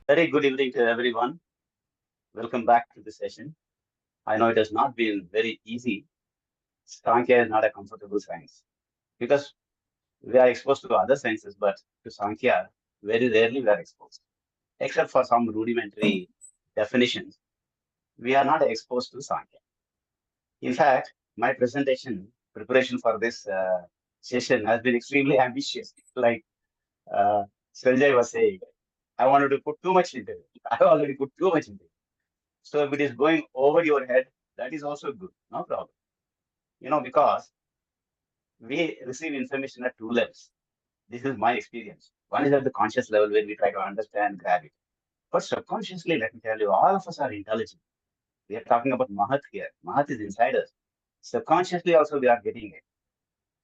Very good evening to everyone. Welcome back to the session. I know it has not been very easy. Samkhya is not a comfortable science because we are exposed to other sciences, but to Samkhya, very rarely we are exposed. Except for some rudimentary definitions, we are not exposed to Samkhya. In fact, my preparation for this session has been extremely ambitious. Like uh, Sanjay was saying, I wanted to put too much into it. I already put too much into it. So if it is going over your head, that is also good, no problem. Because we receive information at two levels. This is my experience. One is at the conscious level where we try to understand, grab it. But subconsciously, let me tell you, all of us are intelligent. We are talking about Mahat here. Mahat is inside us. Subconsciously also we are getting it.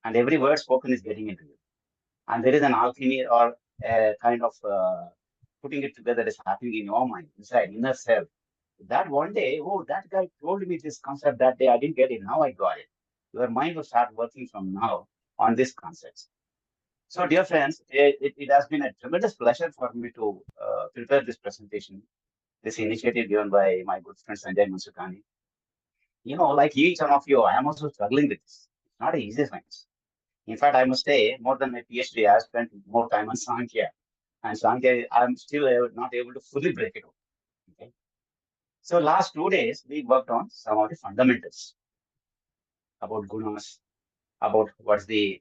And every word spoken is getting into you. And there is an alchemy or a kind of putting it together is happening in your mind, inside, inner self. That one day, oh, that guy told me this concept that day. I didn't get it. Now I got it. Your mind will start working from now on these concepts. So, dear friends, it has been a tremendous pleasure for me to prepare this presentation, this initiative given by my good friend Sanjay Mansukani. Like each one of you, I am also struggling with this. It's not an easy science. In fact, I must say, more than my PhD, I have spent more time on Samkhya. And Samkhya, I'm still not able to fully break it open. Okay? So last 2 days, we worked on some of the fundamentals about gunas, about what's the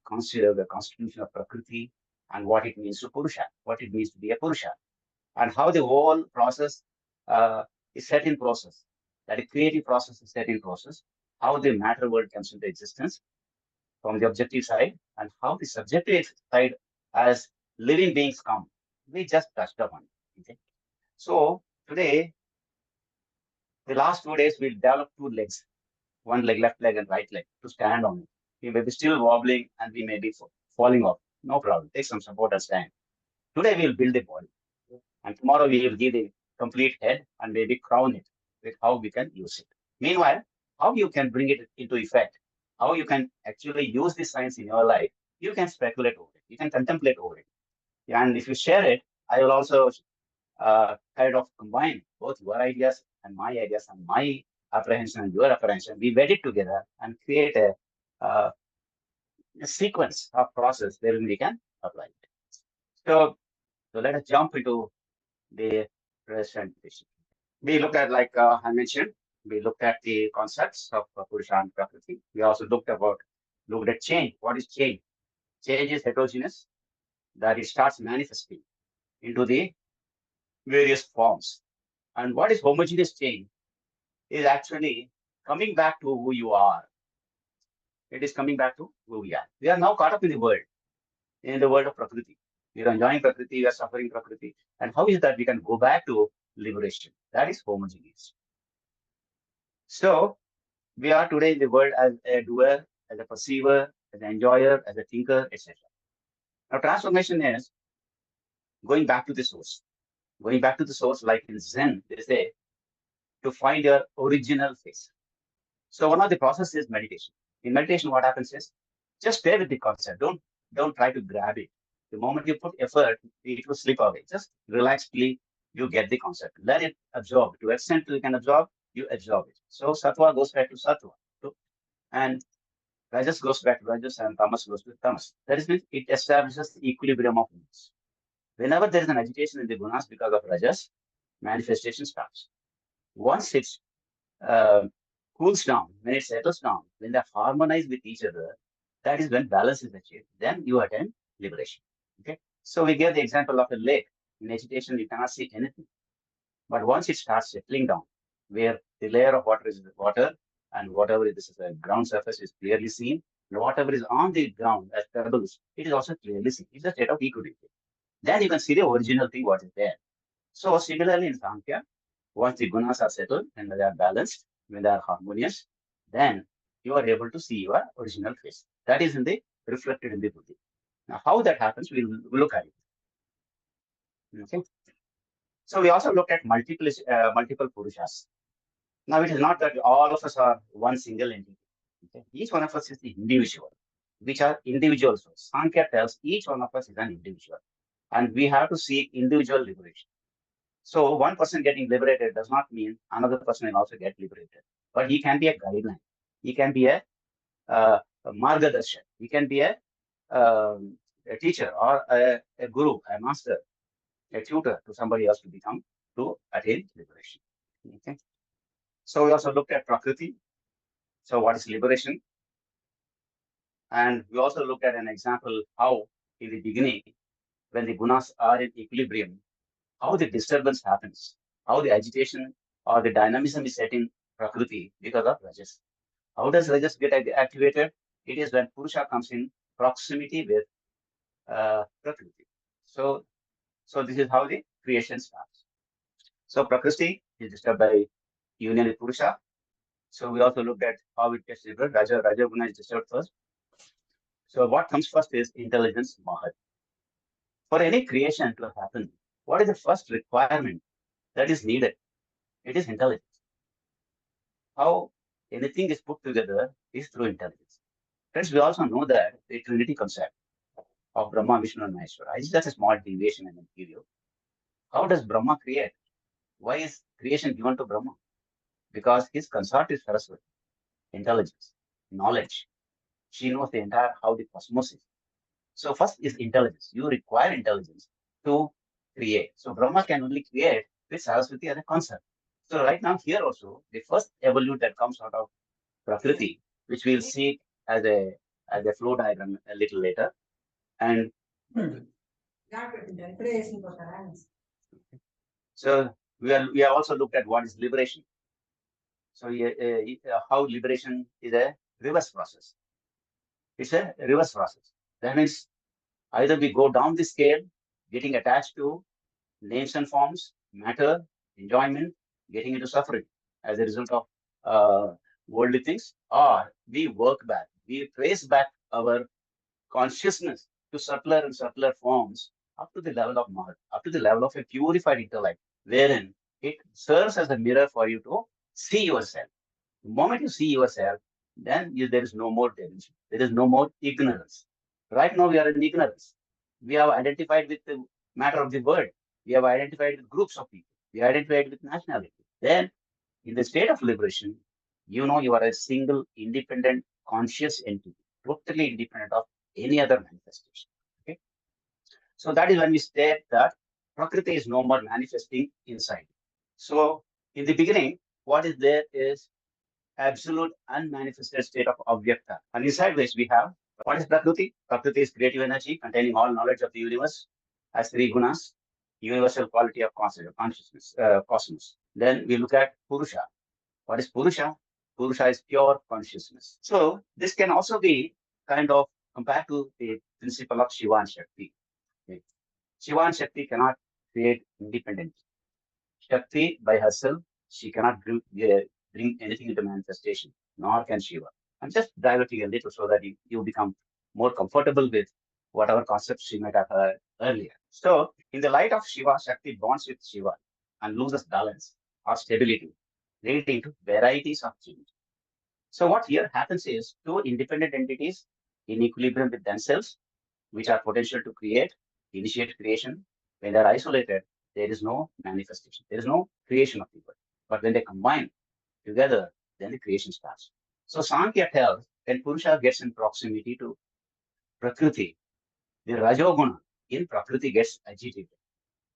constitution of Prakriti and what it means to Purusha, what it means to be a Purusha, and how the whole process is set in process, that a creative process is set in process, how the matter world comes into existence from the objective side, and how the subjective side as living beings come. We just touched upon it. Okay? So today, the last 2 days, we'll develop two legs, one leg, left leg, and right leg to stand on it. We may be still wobbling and we may be falling off. No problem. Take some support and stand. Today we'll build the body. And tomorrow we will give the complete head and maybe crown it with how we can use it. Meanwhile, how you can bring it into effect, how you can actually use this science in your life, you can speculate over it. You can contemplate over it. And if you share it, I will also kind of combine both your ideas and my ideas and my apprehension and your apprehension. We wed it together and create uh, a sequence of process wherein we can apply it. So let us jump into the presentation. We looked at, like I mentioned, we looked at the concepts of Purusha and Prakriti. We also looked at change. What is change? Change is heterogeneous, that it starts manifesting into the various forms. And what is homogeneous change is actually coming back to who you are. It is coming back to who we are. We are now caught up in the world of Prakriti. We are enjoying Prakriti, we are suffering Prakriti. And how is that we can go back to liberation? That is homogeneous. So we are today in the world as a doer, as a perceiver, as an enjoyer, as a thinker, etc. Now, transformation is going back to the source. Going back to the source, like in Zen, they say, to find your original face. So one of the processes is meditation. In meditation, what happens is just stay with the concept. Don't try to grab it. The moment you put effort, it will slip away. Just relaxedly, you get the concept. Let it absorb. To the extent you can absorb, you absorb it. So sattva goes back to sattva. And Rajas goes back to Rajas and Tamas goes to Tamas. That is, it establishes the equilibrium of moods. Whenever there is an agitation in the gunas because of Rajas, manifestation starts. Once it uh, cools down, when it settles down, when they harmonize with each other, that is when balance is achieved. Then you attain liberation. Okay. So we gave the example of a lake. In agitation, you cannot see anything. But once it starts settling down, where the layer of water is water, and whatever this is the ground surface is clearly seen, and whatever is on the ground as pebbles, it is also clearly seen. It's a state of equilibrium. Then you can see the original thing what is there. So similarly in Samkhya, once the gunas are settled and they are balanced, when they are harmonious, then you are able to see your original face. That is in the reflected in the buddhi. Now, how that happens, we'll look at it. Okay. So we also looked at multiple purushas. Now, it is not that all of us are one single entity. Okay? Each one of us is the individual, which are individuals. Sankhya tells each one of us is an individual. And we have to seek individual liberation. So one person getting liberated does not mean another person will also get liberated. But he can be a guideline. He can be a margadarshak. He can be a teacher or a guru, a master, a tutor to somebody else to become to attain liberation. Okay. So we also looked at Prakriti. So what is liberation? And we also looked at an example how in the beginning, when the gunas are in equilibrium, how the disturbance happens, how the agitation or the dynamism is set in Prakriti because of Rajas. How does Rajas get activated? It is when Purusha comes in proximity with Prakriti. So this is how the creation starts. So Prakriti is disturbed by union with Purusha. So we also looked at how it gets disturbed. Raja Guna is disturbed first. So what comes first is intelligence, Mahat. For any creation to happen, what is the first requirement that is needed? It is intelligence. How anything is put together is through intelligence. Friends, we also know that the Trinity concept of Brahma, Vishnu, and Maheshwara is just a small deviation in the video. How does Brahma create? Why is creation given to Brahma? Because his consort is Saraswati, intelligence, knowledge. She knows the entire how the cosmos is. So first is intelligence. You require intelligence to create. So Brahma can only create with Saraswati as a concept. So right now here also, the first evolute that comes out of Prakriti, which we'll see as a flow diagram a little later. And so we have also looked at what is liberation. So how liberation is a reverse process. It's a reverse process. That means either we go down the scale, getting attached to names and forms, matter, enjoyment, getting into suffering as a result of worldly things, or we work back, we trace back our consciousness to subtler and subtler forms up to the level of Mahat, up to the level of a purified intellect, wherein it serves as a mirror for you to see yourself. The moment you see yourself, then there is no more delusion. There is no more ignorance. Right now, we are in ignorance. We have identified with the matter of the world. We have identified with groups of people. We identified with nationality. Then, in the state of liberation, you know you are a single, independent, conscious entity, totally independent of any other manifestation. Okay? So that is when we state that Prakriti is no more manifesting inside. So, in the beginning, what is there is absolute unmanifested state of avyakta. And inside this, we have what is Prakriti? Prakriti is creative energy containing all knowledge of the universe as three gunas, universal quality of consciousness, cosmos. Then we look at Purusha. What is Purusha? Purusha is pure consciousness. So this can also be kind of compared to the principle of Shiva and Shakti. Okay. Shiva and Shakti cannot create independently. Shakti by herself, she cannot bring anything into manifestation, nor can Shiva. I'm just diverting a little so that you become more comfortable with whatever concepts she might have heard earlier. So, in the light of Shiva, Shakti bonds with Shiva and loses balance or stability, leading to varieties of change. So, what here happens is two independent entities in equilibrium with themselves, which are potential to create, initiate creation. When they're isolated, there is no manifestation. There is no creation of the world. But when they combine together, then the creation starts. So Samkhya tells when Purusha gets in proximity to Prakriti, the Rajoguna in Prakriti gets agitated.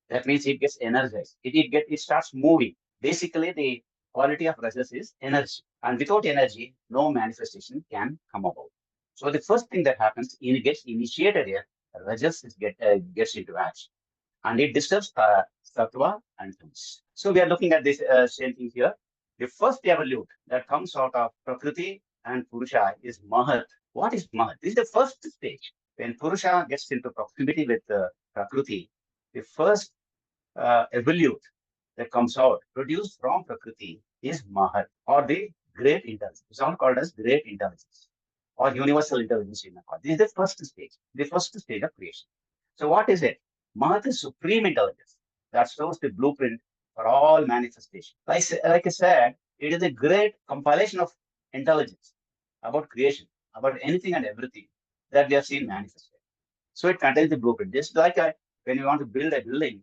That means it gets energized. It starts moving. Basically, the quality of Rajas is energy. And without energy, no manifestation can come about. So the first thing that happens, it gets initiated here, Rajas gets into action. And it disturbs Sattva and Tamas. So we are looking at this same thing here. The first evolute that comes out of Prakriti and Purusha is Mahat. What is Mahat? This is the first stage. When Purusha gets into proximity with Prakriti, the first evolute that comes out, produced from Prakriti, is Mahat, or the great intelligence. It's all called as great intelligence, or universal intelligence in Akad. This is the first stage of creation. So what is it? Mahat is supreme intelligence that shows the blueprint for all manifestation. Like I said, it is a great compilation of intelligence about creation, about anything and everything that we have seen manifested. So it contains the blueprint. Just like when you want to build a building,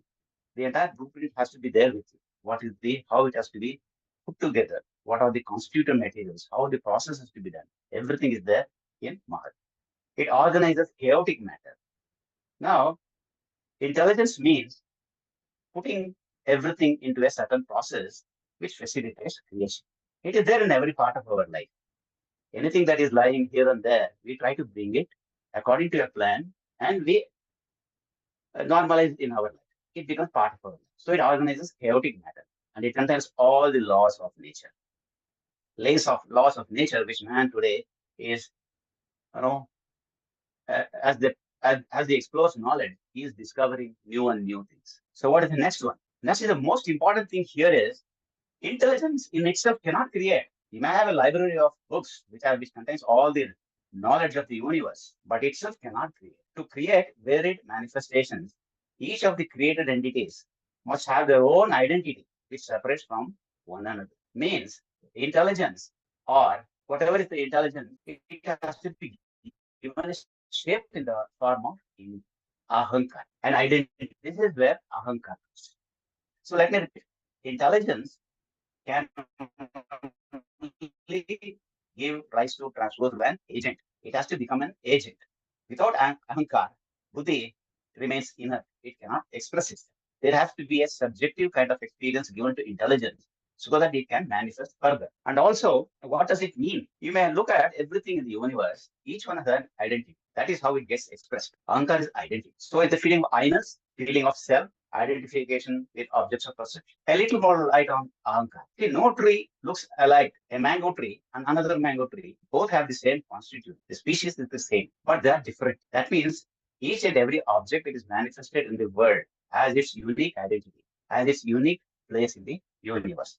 The entire blueprint has to be there with you. How it has to be put together. What are the constituent materials? How the process has to be done. Everything is there in Mahat. It organizes chaotic matter. Now, intelligence means putting everything into a certain process which facilitates creation. It is there in every part of our life. Anything that is lying here and there, we try to bring it according to a plan and we normalize in our life. It becomes part of our life. So it organizes chaotic matter and it contains all the laws of nature. Laws of nature, which man today is, you know, as the explores knowledge, he is discovering new and new things. So what is the next one? Next is the most important thing here is intelligence in itself cannot create. You may have a library of books which contains all the knowledge of the universe, but itself cannot create. To create varied manifestations, each of the created entities must have their own identity, which separates from one another. Means intelligence or whatever is the intelligence, it has to be given a shape in the form of ahankar, an identity. This is where ahankar comes. So let me repeat. Intelligence can give rise to transpose an agent. It has to become an agent. Without ahankar, buddhi remains inert. It cannot express itself. There has to be a subjective kind of experience given to intelligence so that it can manifest further. And also, what does it mean? You may look at everything in the universe. Each one has an identity. That is how it gets expressed. Ahankar is identity. So it's the feeling of I-ness, feeling of self, identification with objects of perception. A little more light on ahankar. See, no tree looks alike. A mango tree and another mango tree both have the same constituent. The species is the same, but they are different. That means each and every object that is manifested in the world has its unique identity, has its unique place in the universe.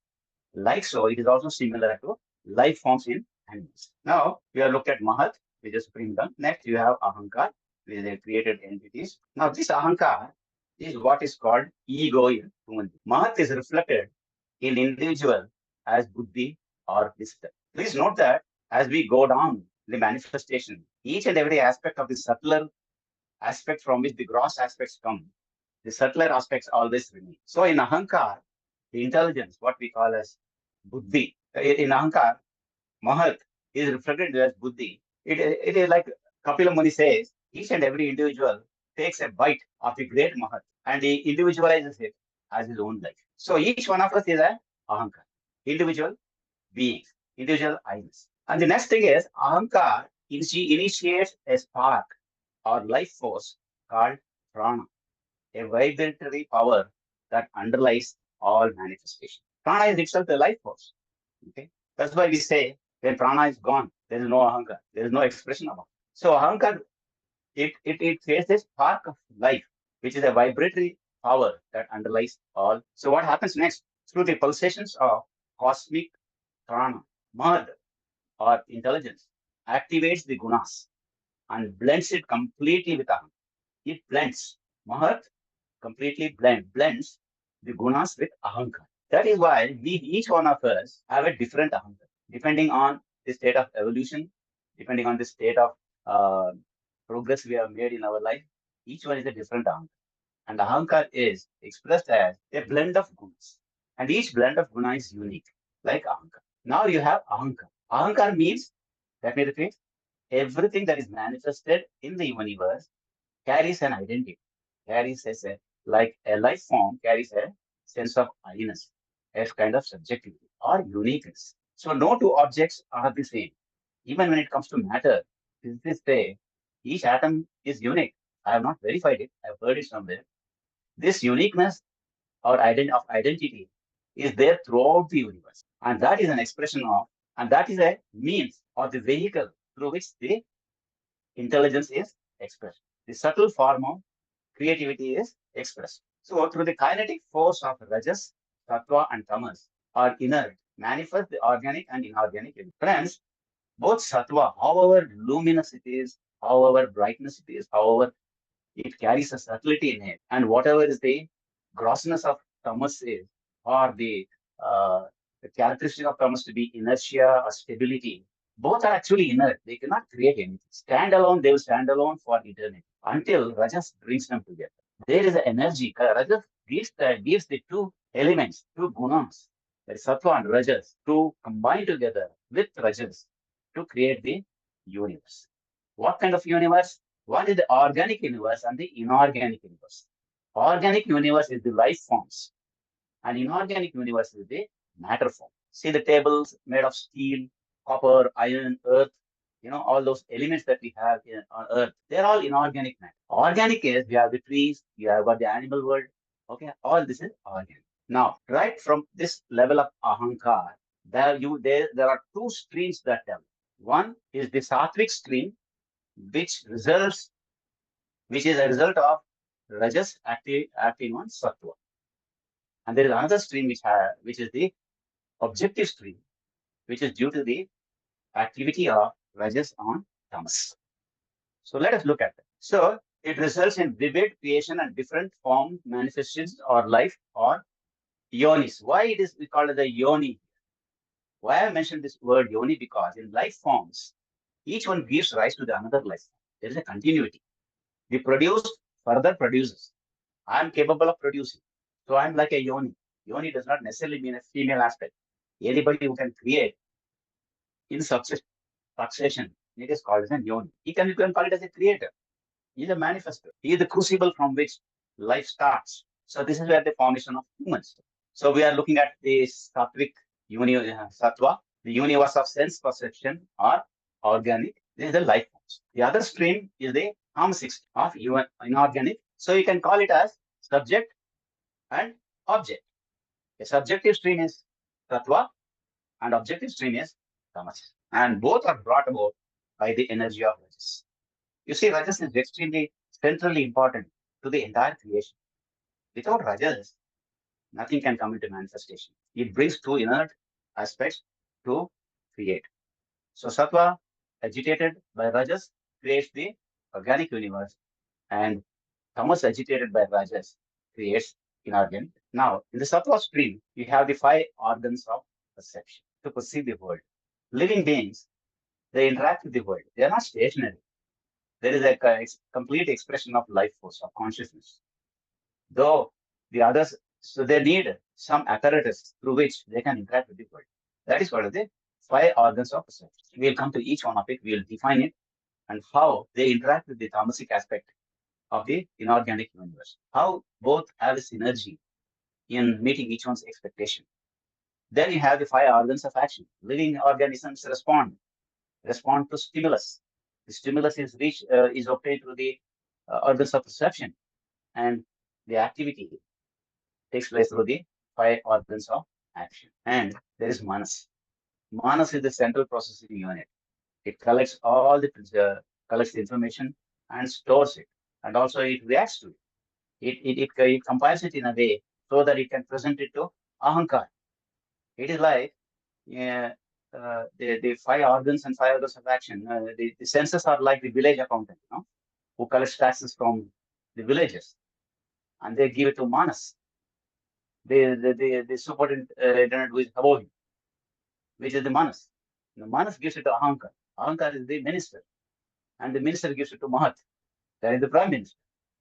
Like so, it is also similar to life forms in animals. Now, we have looked at Mahat, which is supreme gun. Next, you have Ahankar, which is the created entities. Now, this Ahankar is what is called ego in human. Mahat is reflected in individual as buddhi or wisdom. Please note that as we go down the manifestation, each and every aspect of the subtler aspect from which the gross aspects come, the subtler aspects always remain. So in Ahankar, the intelligence, what we call as buddhi, in Ahankar, Mahat is reflected as buddhi. It is like Kapila Muni says, each and every individual takes a bite of the great Mahat and he individualizes it as his own life. So each one of us is an Ahankar, individual beings, individual eyes. And the next thing is Ahankar initiates a spark or life force called prana, a vibratory power that underlies all manifestation. Prana is itself a life force. Okay, that's why we say when prana is gone, there is no ahankar, there is no expression of ahankar. So ahankar, it creates a spark of life, which is a vibratory power that underlies all. So what happens next? Through the pulsations of cosmic prana, mud or intelligence activates the gunas and blends it completely with ahankar. It blends. Mahat completely blends the gunas with ahankar. That is why each one of us have a different ahankar, depending on the state of evolution, depending on the state of progress we have made in our life. Each one is a different ahankar. And ahankar is expressed as a blend of gunas. And each blend of guna is unique, like ahankar. Now you have ahankar. Ahankar means, let me repeat, everything that is manifested in the universe carries an identity, carries like a life form, carries a sense of I-ness, a kind of subjectivity or uniqueness. So no two objects are the same. Even when it comes to matter, physicists say each atom is unique. I have not verified it. I've heard it somewhere. This uniqueness or identity is there throughout the universe. And that is an expression of, and that is a means or the vehicle through which the intelligence is expressed. The subtle form of creativity is expressed. So through the kinetic force of rajas, sattva, and tamas or inert, manifest the organic and inorganic elements. Friends, both sattva, however luminous it is, however brightness it is, however it carries a subtlety in it, and whatever is the grossness of tamas is, or the characteristic of tamas to be inertia or stability, both are actually inert. They cannot create anything. Stand alone, they will stand alone for eternity until Rajas brings them together. There is an energy. Rajas gives the two elements, two gunas, that is sattva and rajas, to combine together with rajas to create the universe. What kind of universe? One is the organic universe and the inorganic universe. Organic universe is the life forms, and inorganic universe is the matter form. See the tables made of steel, copper, iron, earth, all those elements that we have on earth, they're all inorganic matter. Organic is, we have the trees, we have got the animal world. Okay, all this is organic. Now, right from this level of ahankar, there are two streams that develop. One is the sattvic stream, which is a result of rajas acting on sattva. And there is another stream which is the objective stream, which is due to the activity of rajas on tamas. So let us look at that. So it results in vivid creation and different form manifestations or life or yonis. Why it is we call it the yoni? Why I mentioned this word yoni? Because in life forms, each one gives rise to the another life form. There is a continuity. The produced further produces. I am capable of producing. So I'm like a yoni. Yoni does not necessarily mean a female aspect. Anybody who can create in succession, it is called as a yoni. You can call it as a creator. He is a manifestor. He is the crucible from which life starts. So this is where the formation of humans. So we are looking at the sattvic sattva, the universe of sense perception or organic. This is the life forms. The other stream is the tamasic of inorganic. So you can call it as subject and object. A subjective stream is sattva and objective stream is tamas. And both are brought about by the energy of rajas. You see, rajas is extremely centrally important to the entire creation. Without rajas, nothing can come into manifestation. It brings two inert aspects to create. So sattva, agitated by rajas, creates the organic universe, and tamas, agitated by rajas, creates inorganic. Now, in the sattva stream, you have the five organs of perception to perceive the world. Living beings, they interact with the world. They are not stationary. There is a complete expression of life force, of consciousness. Though the others, so they need some apparatus through which they can interact with the world. That is what are the five organs of perception. We'll come to each one of it, we'll define it, and how they interact with the tamasic aspect of the inorganic universe. How both have a synergy in meeting each one's expectation. Then you have the five organs of action. Living organisms respond to stimulus. The stimulus is obtained through the organs of perception, and the activity takes place through the five organs of action. And there is manas. Manas is the central processing unit. It collects all the collects the information and stores it, and also it reacts to it. It compiles it in a way so that it can present it to ahankar. It is like the five organs and five organs of action. The senses are like the village accountant, who collects taxes from the villages, and they give it to manas. The superintendent who is above him, which is the manas. The manas gives it to ahankar. Ahankar is the minister, and the minister gives it to mahat. That is the prime minister.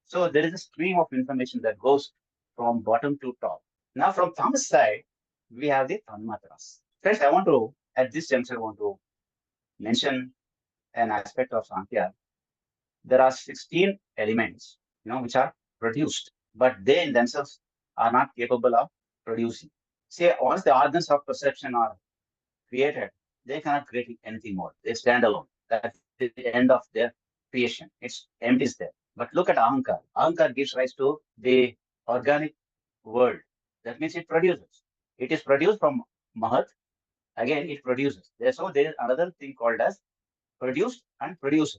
So there is a stream of information that goes from bottom to top. Now from tamas side, we have the tanmatras. Friends, at this juncture, I want to mention an aspect of Samkhya. There are 16 elements, which are produced, but they in themselves are not capable of producing. See, once the organs of perception are created, they cannot create anything more. They stand alone. That's the end of their creation. It's empty there. But look at ahankar. Ahankar gives rise to the organic world. That means it produces. It is produced from mahat. Again, it produces. So there is another thing called as produced and producer.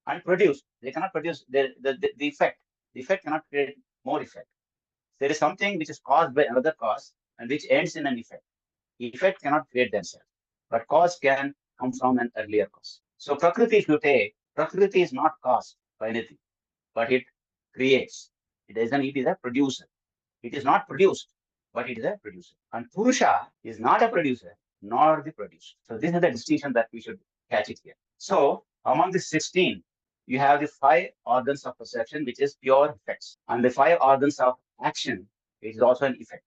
And produced, they cannot produce the effect. The effect cannot create more effect. There is something which is caused by another cause and which ends in an effect. Effect cannot create themselves, but cause can come from an earlier cause. So Prakriti, if you take, Prakriti is not caused by anything, but it creates. It is a producer. It is not produced, but it is a producer. And Purusha is not a producer, nor the producer. So this is the distinction that we should catch it here. So among the 16, you have the five organs of perception, which is pure effects, and the five organs of action is also an effect.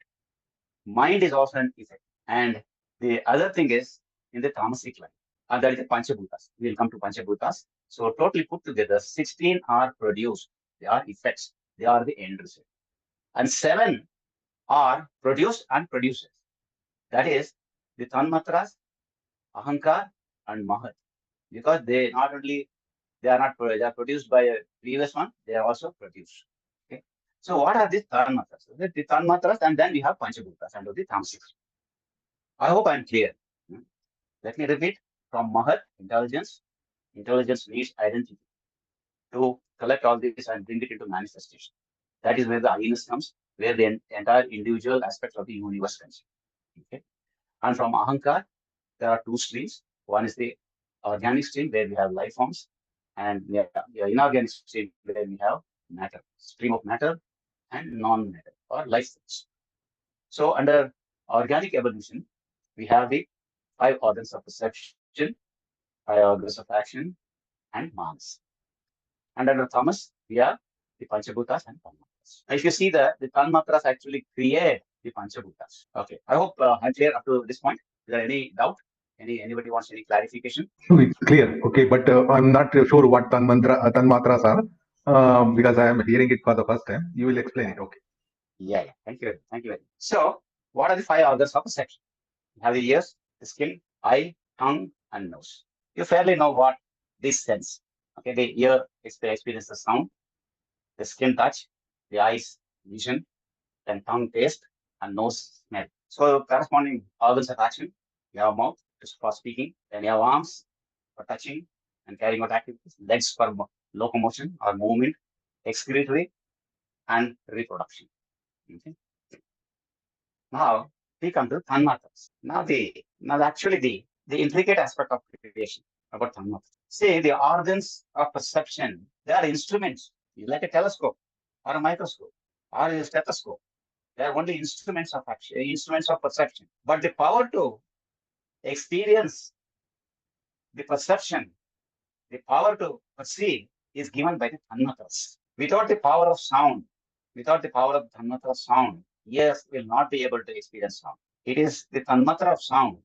Mind is also an effect. And the other thing is in the tamasic line, that is the Panchabhutas. We'll come to Panchabhutas. So totally put together, 16 are produced. They are effects. They are the end result. And 7 are produced and produces. That is the Tanmatras, Ahankar, and Mahat. Because they not only they are not they are produced by a previous one, they are also produced. Okay. So what are these Tanmatras? The Tanmatras, and then we have Panchabhutas under the Tamasic. I hope I'm clear. Hmm. Let me repeat. From Mahat, intelligence. Intelligence needs identity to collect all this and bring it into manifestation. That is where the I-ness comes, where the entire individual aspect of the universe comes. Okay. And from Ahankar, there are two streams. One is the organic stream where we have life forms, and the inorganic stream where we have matter, stream of matter and non-matter or life forms. So under organic evolution, we have the 5 organs of perception, 5 organs of action, and manas. And under Thomas, we have the Panchabhutas and Tanmatras. If you see the Tanmatras actually create the Panchabhutas. Okay, I hope I'm clear up to this point. Is there any doubt? Anybody wants any clarification? No, it's clear. Okay, but I'm not sure what tanmatras are because I am hearing it for the first time. You will explain it. Okay. Yeah. Thank you. Thank you very much. So, what are the 5 organs of perception? You have the ears, the skin, eye, tongue, and nose. You fairly know what this sense. Okay, the ear experiences sound, the skin touch, the eyes vision, then tongue taste, and nose smell. So corresponding organs of action, you have mouth for speaking, then you have arms for touching and carrying out activities, legs for locomotion or movement, excretory and reproduction. Okay. Now we come to tanmatras. Now actually the intricate aspect of creation about tanmatras. See, the organs of perception, they are instruments, like a telescope or a microscope or a stethoscope. They are only instruments of action, instruments of perception. But the power to experience the perception, the power to perceive is given by the tanmatras. Without the power of sound, without the power of tanmatra sound, ears will not be able to experience sound. It is the tanmatra of sound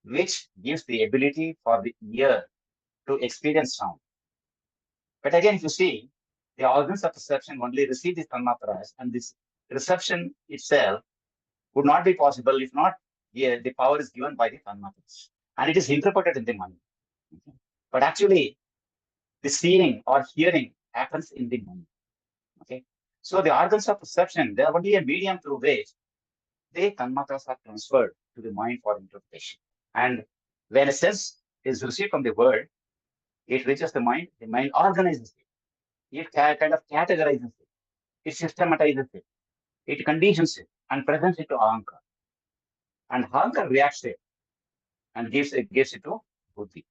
which gives the ability for the ear to experience sound. But again, if you see, the organs of perception only receive these tanmatras, and this reception itself would not be possible if not the power is given by the tanmatras. And it is interpreted in the mind. Okay. But actually, the seeing or hearing happens in the mind. Okay. So the organs of perception, they are only a medium through which the tanmatras are transferred to the mind for interpretation. And when a sense is received from the world, it reaches the mind organizes it kind of categorizes it, it systematizes it, it conditions it, and presents it to Ahankar. And Ahankar reacts to it and gives it to Buddhi.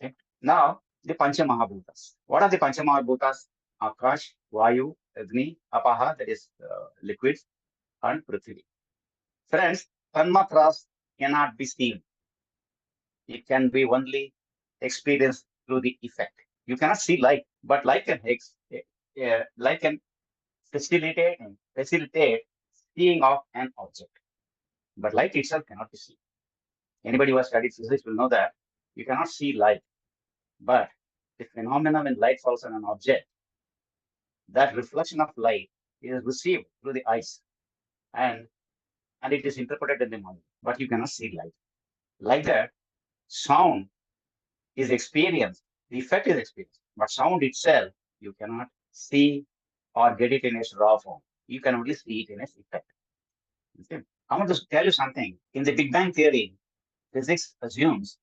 Okay? Now, the Pancha Mahabhutas. What are the Pancha Mahabhutas? Akash, Vayu, Agni, Apaha, that is liquids, and Prithvi. Friends, Tanmatras cannot be seen. It can be only experienced through the effect. You cannot see light, but light can facilitate seeing of an object. But light itself cannot be seen. Anybody who has studied physics will know that you cannot see light, but the phenomenon when light falls on an object, that reflection of light is received through the eyes and and it is interpreted in the mind, but you cannot see light. Like that, sound is experienced, the effect is experienced, but sound itself you cannot see or get it in its raw form. You can only see it in its effect. Okay? I want to tell you something. In the Big Bang theory, physics assumes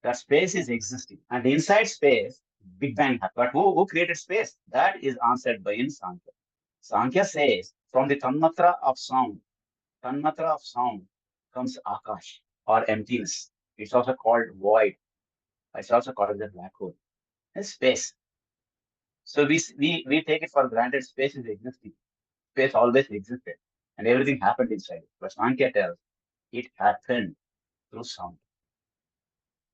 that space is existing, and inside space, Big Bang happened. But who created space? That is answered by in Samkhya. Samkhya says from the tanmatra of sound comes Akash or emptiness. It's also called void. It's also called the black hole. It's space. So we take it for granted space is existing. Space always existed and everything happened inside it. But Sankhya tells it happened through sound.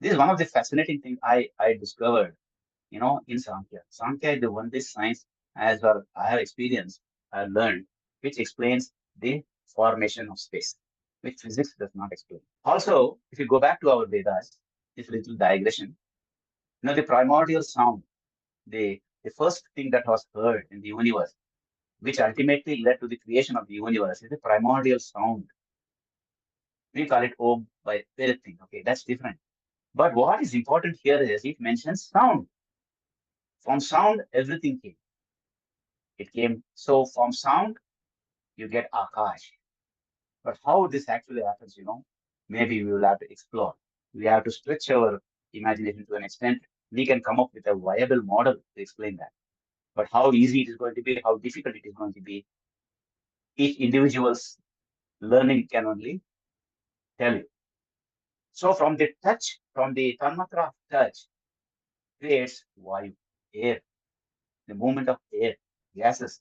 This is one of the fascinating things I discovered, in Sankhya. Sankhya is the one this science, as well I have experienced, I have learned. which explains the formation of space, which physics does not explain. Also, if you go back to our Vedas, this little digression, the primordial sound, the first thing that was heard in the universe, which ultimately led to the creation of the universe, is the primordial sound. We call it Om by everything. Okay, that's different. But what is important here is it mentions sound. From sound, everything came. It came. So from sound, you get Akash. But how this actually happens, maybe we will have to explore. We have to stretch our imagination to an extent. We can come up with a viable model to explain that. But how easy it is going to be, how difficult it is going to be, each individual's learning can only tell you. So from the touch, from the tanmatra of touch, creates vayu, air, the movement of air, gases.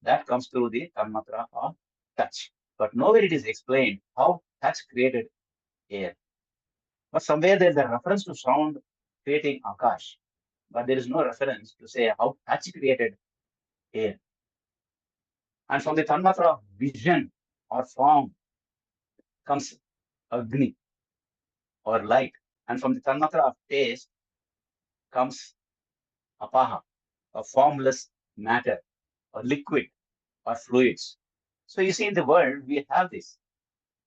That comes through the tanmatra of touch. But nowhere it is explained how touch created air. But somewhere there is a reference to sound creating akash. But there is no reference to say how touch created air. And from the tanmatra of vision or form comes agni or light. And from the tanmatra of taste comes apaha, a formless matter or liquid or fluids. So you see in the world, we have this.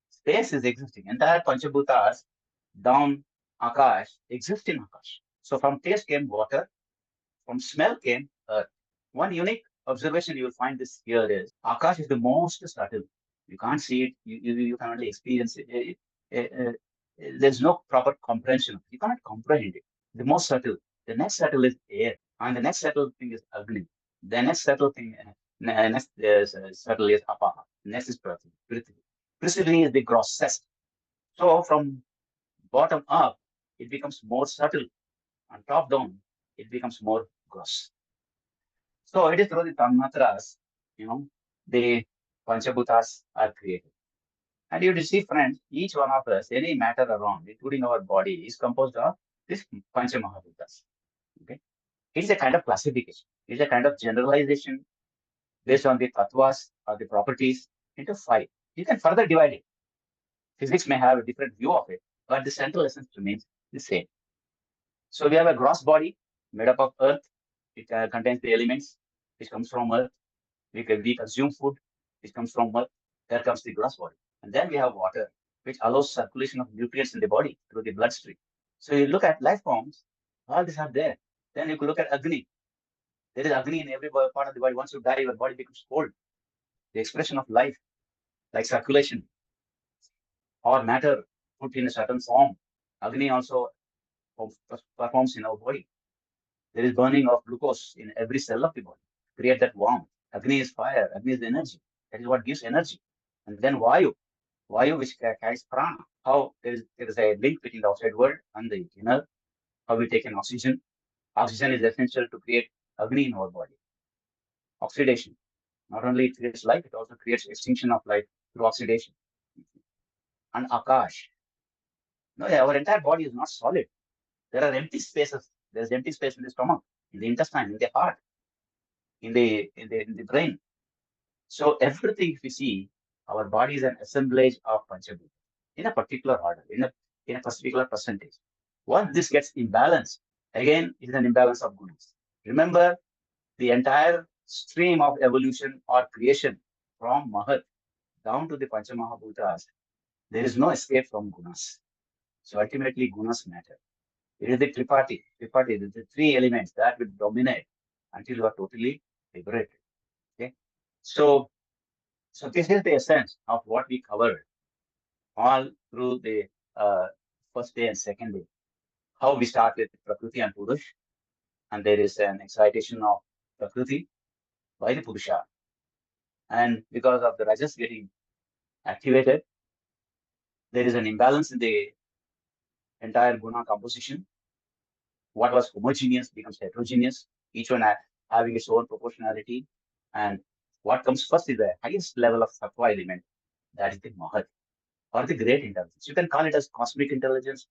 Space is existing. Entire Panchabhutas down Akash exist in Akash. So from taste came water, from smell came earth. One unique observation you will find this here is Akash is the most subtle. You can't see it, you can only experience it. There's no proper comprehension. You cannot comprehend it. The most subtle. The next subtle is air, and the next subtle thing is Agni. The next subtle thing, next subtle is Apaha. Next is Prithvi. Prithvi is the grossest. So from bottom up, it becomes more subtle, and top down, it becomes more gross. So it is through the tanmatras, the panchabhutas are created. And you see, friends, each one of us, any matter around, including our body, is composed of this panchamahabhutas. Okay, it's a kind of classification. It's a kind of generalization based on the tattvas or the properties into five. You can further divide it. Physics may have a different view of it, but the central essence remains the same. So we have a gross body made up of earth. It contains the elements which comes from earth. We consume food which comes from earth. There comes the gross body. And then we have water, which allows circulation of nutrients in the body through the bloodstream. So you look at life forms, all these are there. Then you could look at Agni. There is Agni in every part of the body. Once you die, your body becomes cold. The expression of life, like circulation or matter put in a certain form. Agni also performs in our body. There is burning of glucose in every cell of the body. Create that warmth. Agni is fire. Agni is energy. That is what gives energy. And then Vayu. Vayu which carries prana. How there is a link between the outside world and the inner. How we take in oxygen. Oxygen is essential to create Agni in our body. Oxidation. Not only it creates life, it also creates extinction of life through oxidation. And Akash. No, our entire body is not solid. There are empty spaces. There's empty space in the stomach, in the intestine, in the heart, in the brain. So everything if you see, our body is an assemblage of Panchabhuta in a particular order, in a particular percentage. Once this gets imbalanced, again, it is an imbalance of gunas. Remember, the entire stream of evolution or creation from Mahat down to the Panchamahabhutas, there is no escape from gunas. So ultimately, gunas matter. It is the Triparti. Triparti is the three elements that will dominate until you are totally liberated. Okay. So this is the essence of what we covered all through the first day and second day. How we start with Prakriti and Purush, and there is an excitation of Prakriti by the Purusha. And because of the Rajas getting activated, there is an imbalance in the entire guna composition. What was homogeneous becomes heterogeneous, each one having its own proportionality. And what comes first is the highest level of sattva element, that is the Mahat, or the great intelligence. You can call it as cosmic intelligence,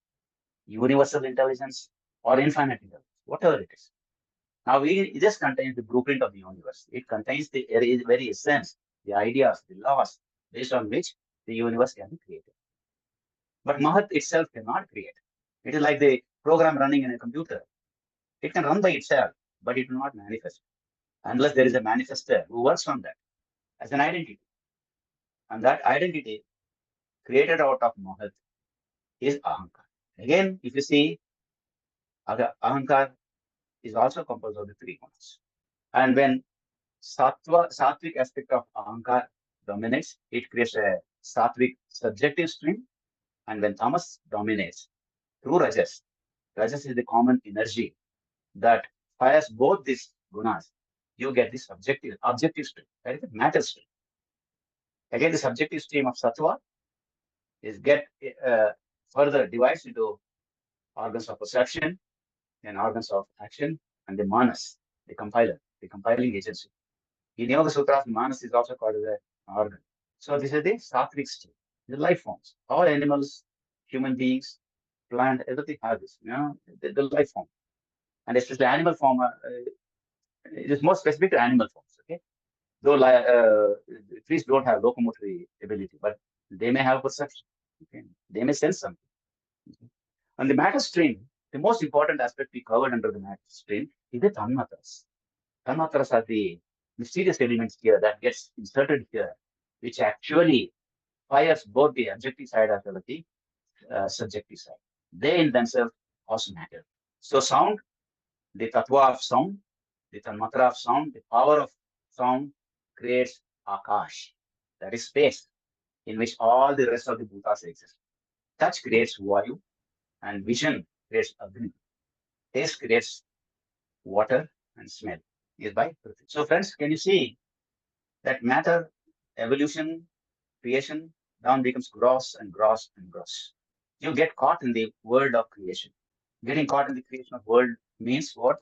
universal intelligence, or infinite intelligence, whatever it is. Now, it just contains the blueprint of the universe. It contains the very essence the ideas, the laws based on which the universe can be created. But Mahat itself cannot create. It is like the program running in a computer. It can run by itself, but it will not manifest unless there is a manifester who works on that as an identity. And that identity created out of Mahat is Ahankar. Again, if you see, Ahankar is also composed of the three gunas. And when sattvic aspect of Ahankar dominates, it creates a sattvic subjective stream. And when tamas dominates through Rajas is the common energy that fires both these gunas. You get the objective stream, that is the matter stream. Again, the subjective stream of sattva is get further divides into organs of perception and organs of action, and the manas, the compiler, the compiling agency. In Yoga Sutras, manas is also called as an organ. So this is the sattvic state, the life forms. All animals, human beings, plant, everything has this, the life form. And especially animal form, it is more specific to animal forms, okay? Though trees don't have locomotory ability, but they may have perception, okay? They may sense something. Okay? And the matter stream, the most important aspect we covered under the matter stream is the tanmatras. Tanmatras are the mysterious elements here that gets inserted here, which actually fires both the objective side as well as the subjective side. They in themselves also matter. So sound, the tattva of sound, the tanmatra of sound, the power of sound creates akash, that is space, in which all the rest of the bhutas exist. Touch creates vayu, and vision creates agni. Taste creates water, and smell is by prithvi. So friends, can you see that matter, evolution, creation, down becomes gross and gross and gross. You get caught in the world of creation. Getting caught in the creation of world means what?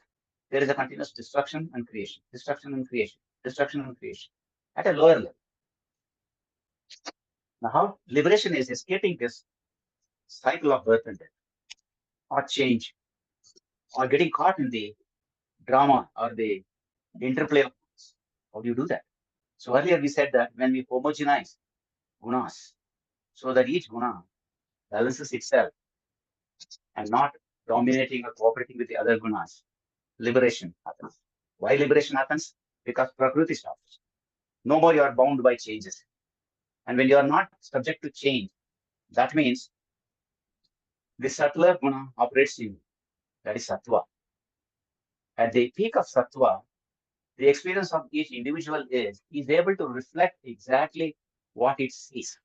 There is a continuous destruction and creation, destruction and creation, destruction and creation at a lower level. Now, how liberation is escaping this cycle of birth and death, or change, or getting caught in the drama or the interplay of things. How do you do that? So earlier we said that when we homogenize gunas, so that each guna balances itself and not dominating or cooperating with the other gunas, liberation happens. Why liberation happens? Because prakriti stops. No more you are bound by changes. And when you are not subject to change, that means the subtler guna operates in you. That is sattva. At the peak of sattva, the experience of each individual is able to reflect exactly what it sees.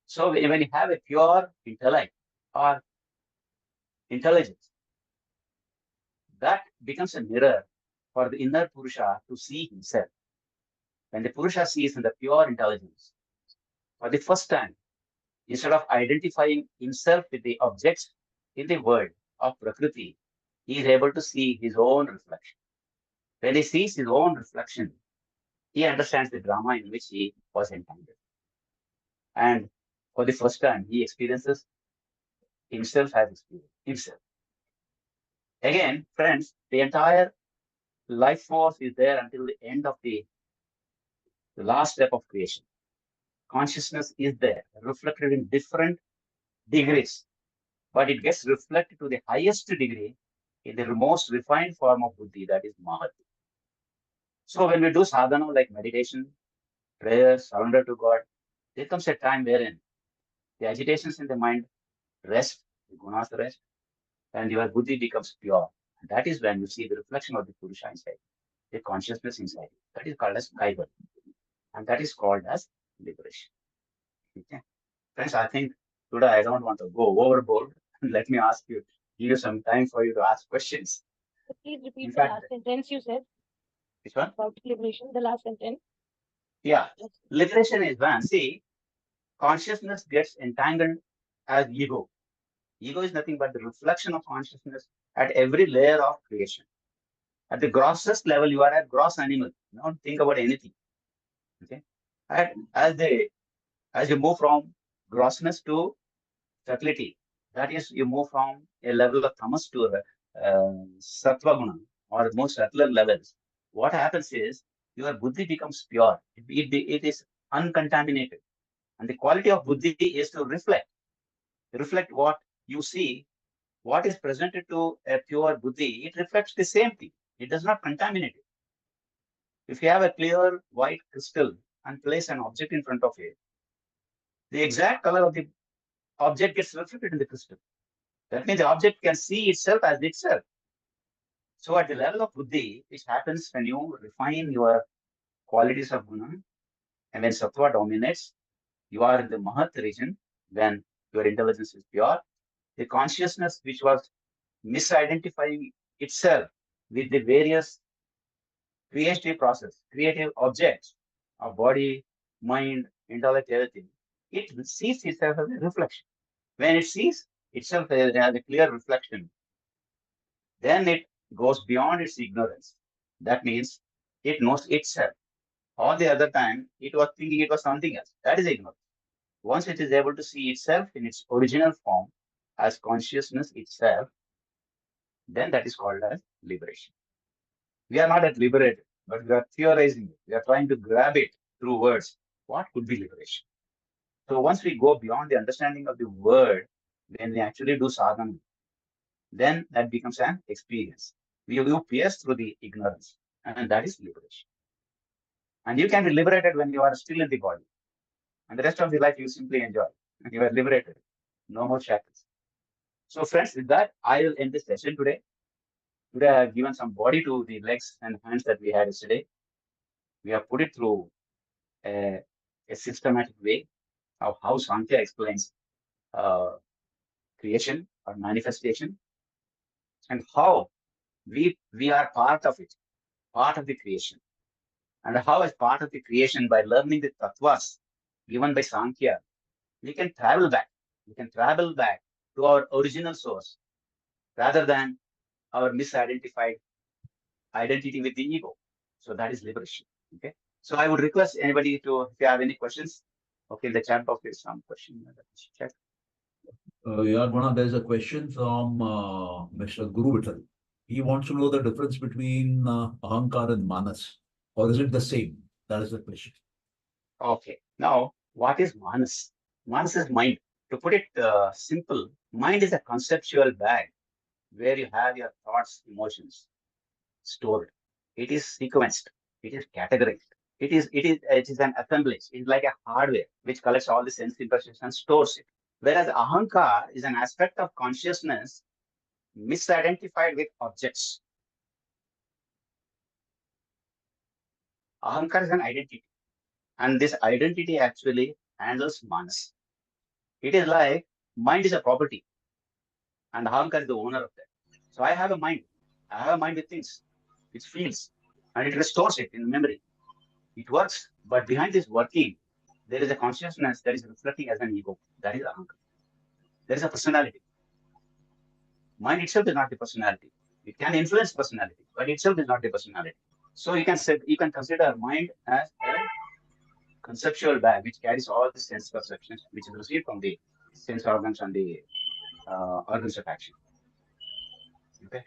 So when you have a pure intellect or intelligence, that becomes a mirror for the inner Purusha to see himself. When the Purusha sees in the pure intelligence, for the first time, instead of identifying himself with the objects in the world of Prakriti, he is able to see his own reflection. When he sees his own reflection, he understands the drama in which he was entangled. And for the first time, he experiences himself as experienced himself. Again, friends, the entire life force is there until the end of the last step of creation. Consciousness is there, reflected in different degrees, but it gets reflected to the highest degree in the most refined form of buddhi, that is Mahat. So when we do sadhana like meditation, prayer, surrender to God, there comes a time wherein the agitations in the mind rest, the gunas rest, and your buddhi becomes pure. And that is when you see the reflection of the Purusha inside, the consciousness inside. That is called as Kaival. And that is called as liberation. Okay. Friends, I think today I don't want to go overboard. Let me ask you, give you some time for you to ask questions. Please repeat In the fact, last sentence you said which one? about liberation, the last sentence. Yeah. Liberation is when, see, consciousness gets entangled as ego. Ego is nothing but the reflection of consciousness at every layer of creation. At the grossest level, you are a gross animal. You don't think about anything. Okay. And as you move from grossness to subtlety, that is, you move from a level of tamas to a sattva guna or more subtler levels. What happens is your buddhi becomes pure. It is uncontaminated. And the quality of buddhi is to reflect what you see, what is presented to a pure buddhi, it reflects the same thing. It does not contaminate it. If you have a clear white crystal and place an object in front of it, the exact color of the object gets reflected in the crystal. That means the object can see itself as itself. So at the level of buddhi, it happens when you refine your qualities of guna, and when sattva dominates, you are in the mahat region, when your intelligence is pure. The consciousness which was misidentifying itself with the various Ph.D. process, creative objects of body, mind, intellect, everything, it sees itself as a reflection. When it sees itself as a clear reflection, then it goes beyond its ignorance. That means it knows itself. All the other time, it was thinking it was something else. That is ignorance. Once it is able to see itself in its original form as consciousness itself, then that is called as liberation. We are not at liberated, but we are theorizing it. We are trying to grab it through words. What could be liberation? So once we go beyond the understanding of the word, when we actually do sadhana, then that becomes an experience. You pierce through the ignorance, and that is liberation. And you can be liberated when you are still in the body. And the rest of the life you simply enjoy. You are liberated. No more shackles. So friends, with that, I will end this session today. Today I have given some body to the legs and hands that we had yesterday. We have put it through a systematic way of how Samkhya explains creation or manifestation, and how we are part of it, part of the creation. And how, as part of the creation, by learning the tattvas given by Samkhya, we can travel back. We can travel back to our original source rather than our misidentified identity with the ego. So that is liberation. Okay. So I would request anybody to, if you have any questions, okay, in the chat box is some question. Let me check. Yeah, Guna, there's a question from Mr. Guru Vittal. He wants to know the difference between Ahankar and Manas, or is it the same? That is the question. Okay. Now, what is Manas? Manas is mind. To put it simple, mind is a conceptual bag where you have your thoughts, emotions stored. It is sequenced. It is categorized. It is an assemblage. It's like a hardware which collects all the sense impressions and stores it. Whereas Ahankar is an aspect of consciousness misidentified with objects. Ahankar is an identity. And this identity actually handles Manas. It is like mind is a property and Ahankar is the owner of that. So I have a mind. I have a mind with things. It feels and it restores it in memory. It works. But behind this working, there is a consciousness that is reflecting as an ego. That is Ahankar. There is a personality. Mind itself is not the personality. It can influence personality, but itself is not the personality. So you can consider mind as a conceptual bag which carries all the sense perceptions which is received from the sense organs and the organs of action. Okay.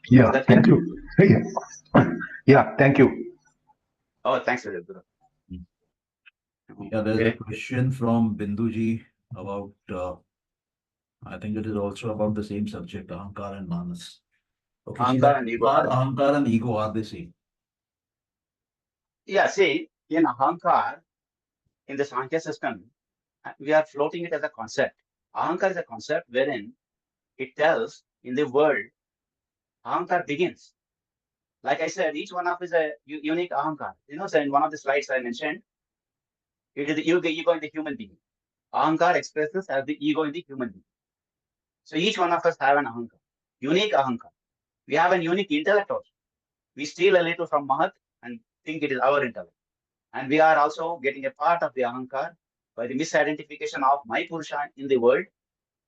Yeah, thank you. Yeah, thank you. Oh, thanks, Guru. Yeah, there's a question from Binduji about, I think it is also about the same subject, Ahankar and Manas. Okay, Ahankar and ego. Ahankar and ego are the same. Yeah, see, in Ahankar, in the Samkhya system, we are floating it as a concept. Ahankar is a concept wherein it tells in the world, Ahankar begins. Like I said, each one of us is a unique Ahankar. You know, so in one of the slides I mentioned, it is the ego in the human being. Ahankar expresses as the ego in the human being. So each one of us have an Ahankar, unique Ahankar. We have a unique intellect also. We steal a little from Mahat and think it is our intellect. And we are also getting a part of the Ahankar by the misidentification of my Purusha in the world.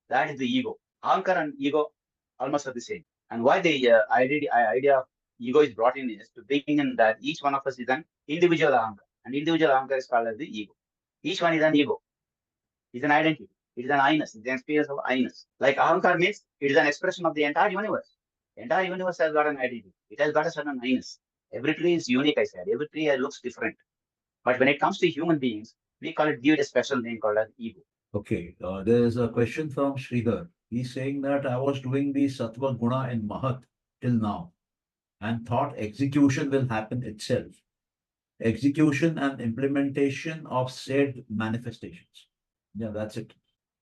That is the ego. Ahankar and ego almost are the same. And why the idea of ego is brought in is to bring in that each one of us is an individual Ahankar. And individual Ahankar is called as the ego. Each one is an ego. It's an identity. It is an I-ness. It's an experience of I-ness. Like Ahankar means it is an expression of the entire universe. The entire universe has got an identity. It has got a certain I-ness. Every tree is unique, I said. Every tree looks different. But when it comes to human beings, we give it a special name called as ego. Okay, there's a question from Sridhar. He's saying that I was doing the Sattva Guna and Mahat till now and thought execution will happen itself. Execution and implementation of said manifestations. Yeah, that's it.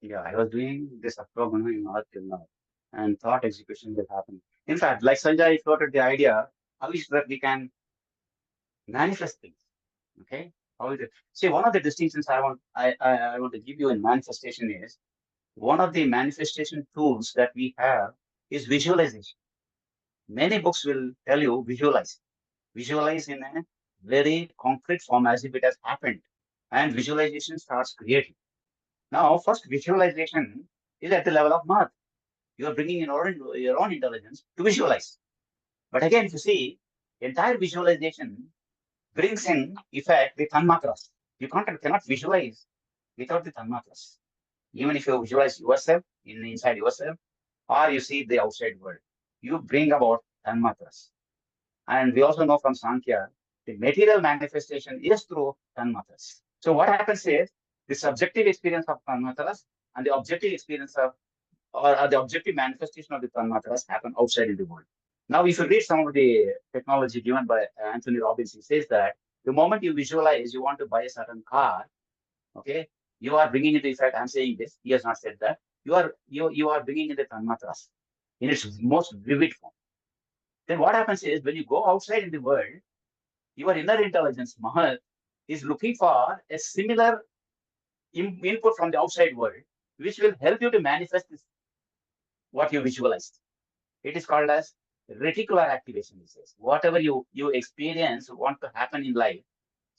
Yeah, I was doing this October in North till now and thought execution will happen. In fact, like Sanjay floated the idea, how is that we can manifest things? Okay, how is it? See, one of the distinctions I want to give you in manifestation is one of the manifestation tools that we have is visualization. Many books will tell you visualize. Visualize in a very concrete form as if it has happened. And visualization starts creating. Now, first visualization is at the level of math. You are bringing in your own intelligence to visualize. But again, if you see, entire visualization brings in effect the tanmatras. You cannot visualize without the tanmatras. Even if you visualize yourself inside yourself, or you see the outside world, you bring about tanmatras. And we also know from Samkhya, the material manifestation is through tanmatras. So what happens is the subjective experience of tanmatras and the objective experience of or the objective manifestation of the tanmatras happen outside in the world. Now, if you read some of the technology given by Anthony Robbins, he says that the moment you visualize you want to buy a certain car, okay, you are bringing into effect. I'm saying this. He has not said that. You are bringing in the tanmatras in its most vivid form. Then what happens is when you go outside in the world, your inner intelligence, Mahal, is looking for a similar input from the outside world, which will help you to manifest this, what you visualized. It is called as reticular activation. He says, whatever you experience, want to happen in life,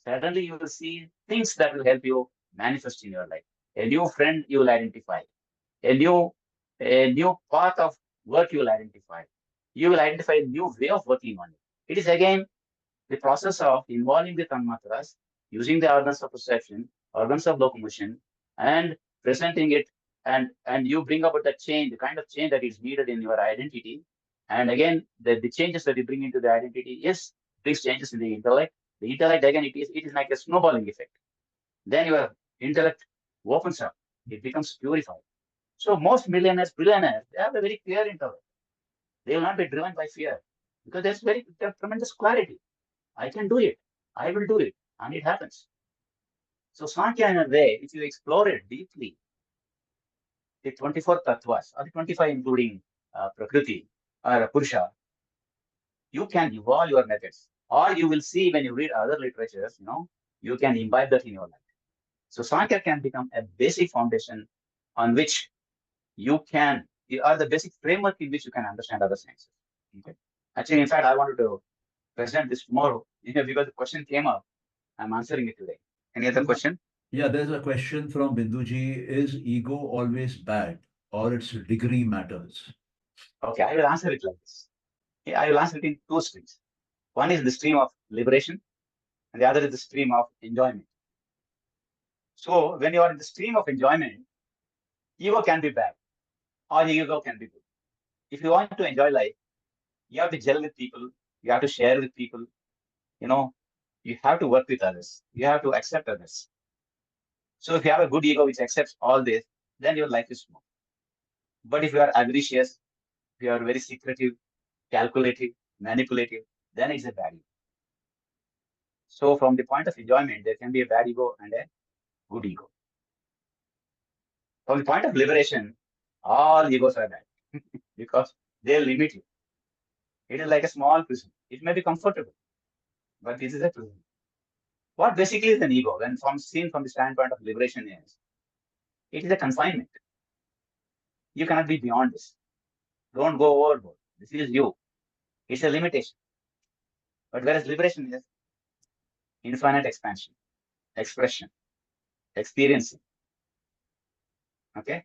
suddenly you will see things that will help you manifest in your life. A new friend you will identify, a new path of work you will identify. You will identify a new way of working on it. It is again the process of involving the tanmatras, using the organs of perception, organs of locomotion, and presenting it, and you bring about the change, the kind of change that is needed in your identity. And again, the changes that you bring into the identity brings changes in the intellect. The intellect, again, it is like a snowballing effect. Then your intellect opens up, it becomes purified. So most millionaires, billionaires, they have a very clear intellect. They will not be driven by fear because there's tremendous clarity. I can do it. I will do it. And it happens. So Sankhya, in a way, if you explore it deeply, the 24 tattvas, or the 25 including Prakriti or Purusha, you can evolve your methods. Or you will see when you read other literatures, you can imbibe that in your life. So Sankhya can become a basic foundation on which or the basic framework in which you can understand other sciences. Okay? Actually, in fact, I wanted to present this tomorrow because the question came up. I'm answering it today. Any other question? Yeah, there's a question from Binduji. Is ego always bad or its degree matters? Okay, I will answer it like this. Yeah, I will answer it in two streams. One is the stream of liberation, and the other is the stream of enjoyment. So when you are in the stream of enjoyment, ego can be bad or ego can be good. If you want to enjoy life, you have to gel with people, you have to share with people, you have to work with others, you have to accept others. So if you have a good ego which accepts all this, then your life is smooth. But if you are avaricious, if you are very secretive, calculative, manipulative, then it's a bad ego. So from the point of enjoyment, there can be a bad ego and a good ego. From the point of liberation, all egos are bad because they limit you. It is like a small prison. It may be comfortable, but this is a prison. What basically is an ego when seen from the standpoint of liberation is, it is a confinement. You cannot be beyond this. Don't go overboard. This is you. It's a limitation. But whereas liberation is infinite expansion, expression, experiencing. Okay?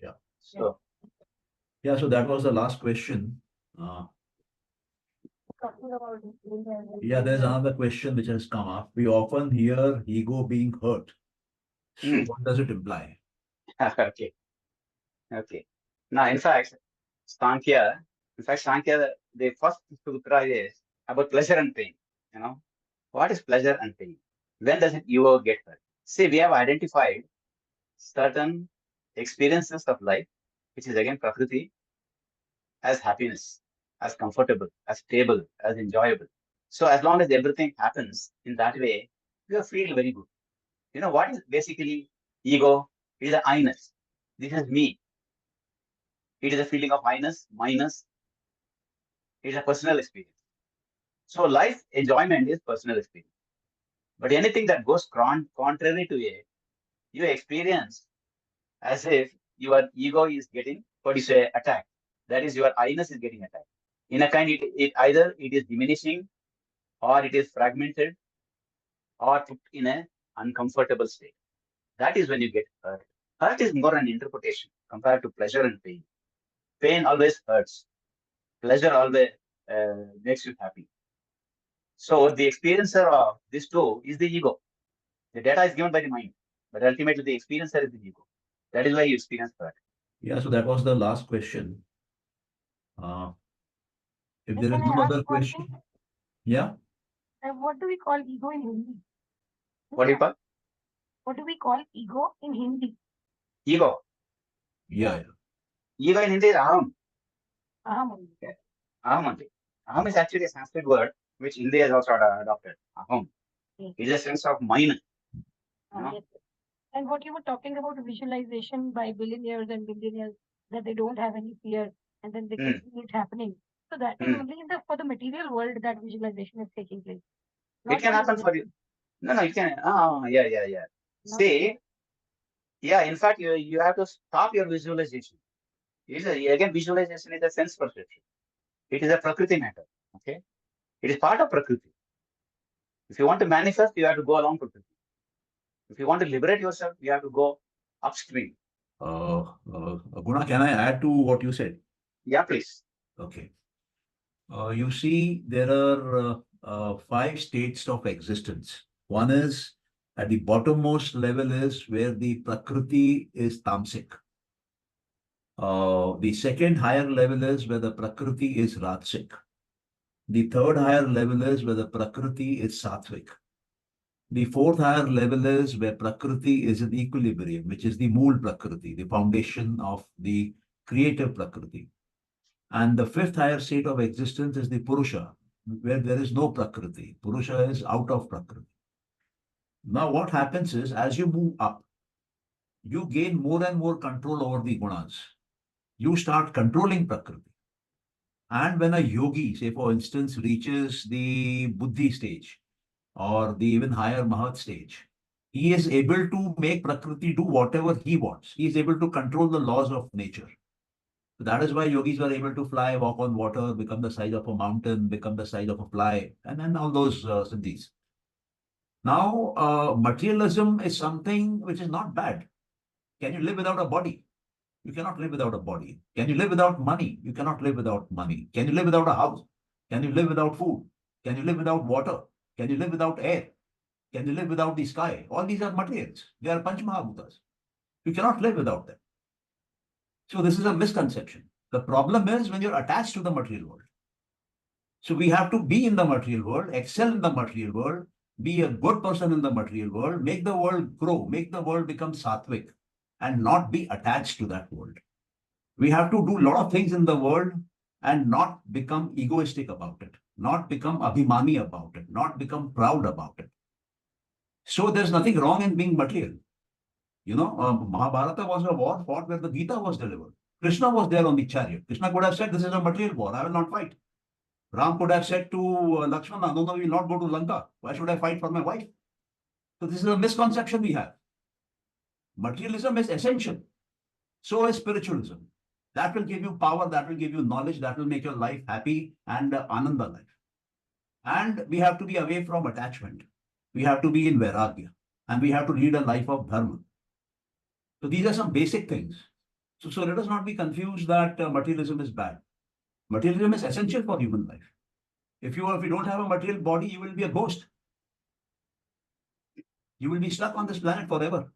Yeah. So, So that was the last question. Talking about Yeah, there's another question which has come up. We often hear ego being hurt. So what does it imply? okay. Okay. Now, in fact, Sankhya, the first sutra is about pleasure and pain. You know, what is pleasure and pain? When does it ego get hurt? See, we have identified certain experiences of life, which is again Prakriti, as happiness, as comfortable, as stable, as enjoyable. So as long as everything happens in that way, you feel very good. You know what is basically ego? It is a I-ness. This is me. It is a feeling of I-ness, minus. It is a personal experience. So life enjoyment is personal experience. But anything that goes contrary to it, you experience as if your ego is getting, what do you say, attacked. That is, your I-ness is getting attacked. In a kind, it either it is diminishing, or it is fragmented, or put in an uncomfortable state. That is when you get hurt. Hurt is more an interpretation compared to pleasure and pain. Pain always hurts. Pleasure always makes you happy. So the experiencer of this two is the ego. The data is given by the mind, but ultimately the experiencer is the ego. That is why you experience hurt. Yeah, so that was the last question. If there is Can I no ask other one question, thing? yeah. What do we call ego in Hindi? What do you call? What do we call ego in Hindi? Ego. Yeah. Ego in Hindi is aham. Aham only. Okay. Aham only. Aham is actually a Sanskrit word which India has also adopted. Aham. Okay. It is a sense of mine. Yes. And what you were talking about visualization by billionaires and billionaires, that they don't have any fear and then they can see it happening. So that is only for the material world that visualization is taking place. It can happen for you. No, you can. Yeah. See, yeah, in fact, you have to stop your visualization. Again, visualization is a sense perception. It is a Prakriti matter. Okay. It is part of Prakriti. If you want to manifest, you have to go along Prakriti. If you want to liberate yourself, you have to go upstream. Guna, can I add to what you said? Yeah, please. Okay. You see, there are 5 states of existence. One is at the bottommost level is where the Prakriti is tamasic. The second higher level is where the Prakriti is rajasic. The third higher level is where the Prakriti is sattvic. The fourth higher level is where Prakriti is in equilibrium, which is the Mool Prakriti, the foundation of the creative Prakriti. And the fifth higher state of existence is the Purusha, where there is no Prakriti. Purusha is out of Prakriti. Now, what happens is, as you move up, you gain more and more control over the gunas. You start controlling Prakriti. And when a yogi, say for instance, reaches the Buddhi stage or the even higher Mahat stage, he is able to make Prakriti do whatever he wants. He is able to control the laws of nature. So that is why yogis were able to fly, walk on water, become the size of a mountain, become the size of a fly, and then all those siddhis. Now, materialism is something which is not bad. Can you live without a body? You cannot live without a body. Can you live without money? You cannot live without money. Can you live without a house? Can you live without food? Can you live without water? Can you live without air? Can you live without the sky? All these are materials. They are Panch Mahabhutas. You cannot live without them. So this is a misconception. The problem is when you're attached to the material world. So we have to be in the material world, excel in the material world, be a good person in the material world, make the world grow, make the world become sattvic, and not be attached to that world. We have to do a lot of things in the world and not become egoistic about it, not become abhimani about it, not become proud about it. So there's nothing wrong in being material. You know, Mahabharata was a war fought where the Gita was delivered. Krishna was there on the chariot. Krishna could have said, this is a material war, I will not fight. Ram could have said to Lakshmana, no, we will not go to Lanka. Why should I fight for my wife? So this is a misconception we have. Materialism is essential. So is spiritualism. That will give you power, that will give you knowledge, that will make your life happy and ananda life. And we have to be away from attachment. We have to be in vairagya. And we have to lead a life of dharma. So these are some basic things. So let us not be confused that materialism is bad. Materialism is essential for human life. If you don't have a material body, you will be a ghost. You will be stuck on this planet forever.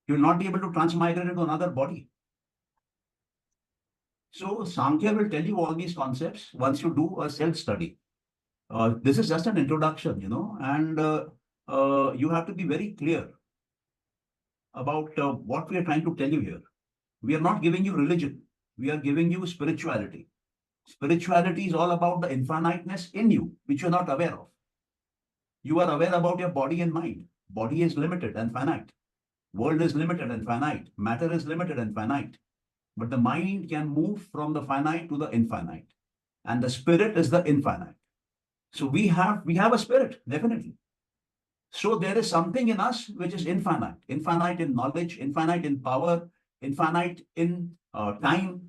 You will not be able to transmigrate into another body. So Samkhya will tell you all these concepts once you do a self-study. This is just an introduction, and you have to be very clear about what we are trying to tell you here. We are not giving you religion. We are giving you spirituality. Spirituality is all about the infiniteness in you, which you're not aware of. You are aware about your body and mind. Body is limited and finite. World is limited and finite. Matter is limited and finite. But the mind can move from the finite to the infinite. And the spirit is the infinite. So we have a spirit, definitely. So there is something in us which is infinite in knowledge, infinite in power, infinite in time.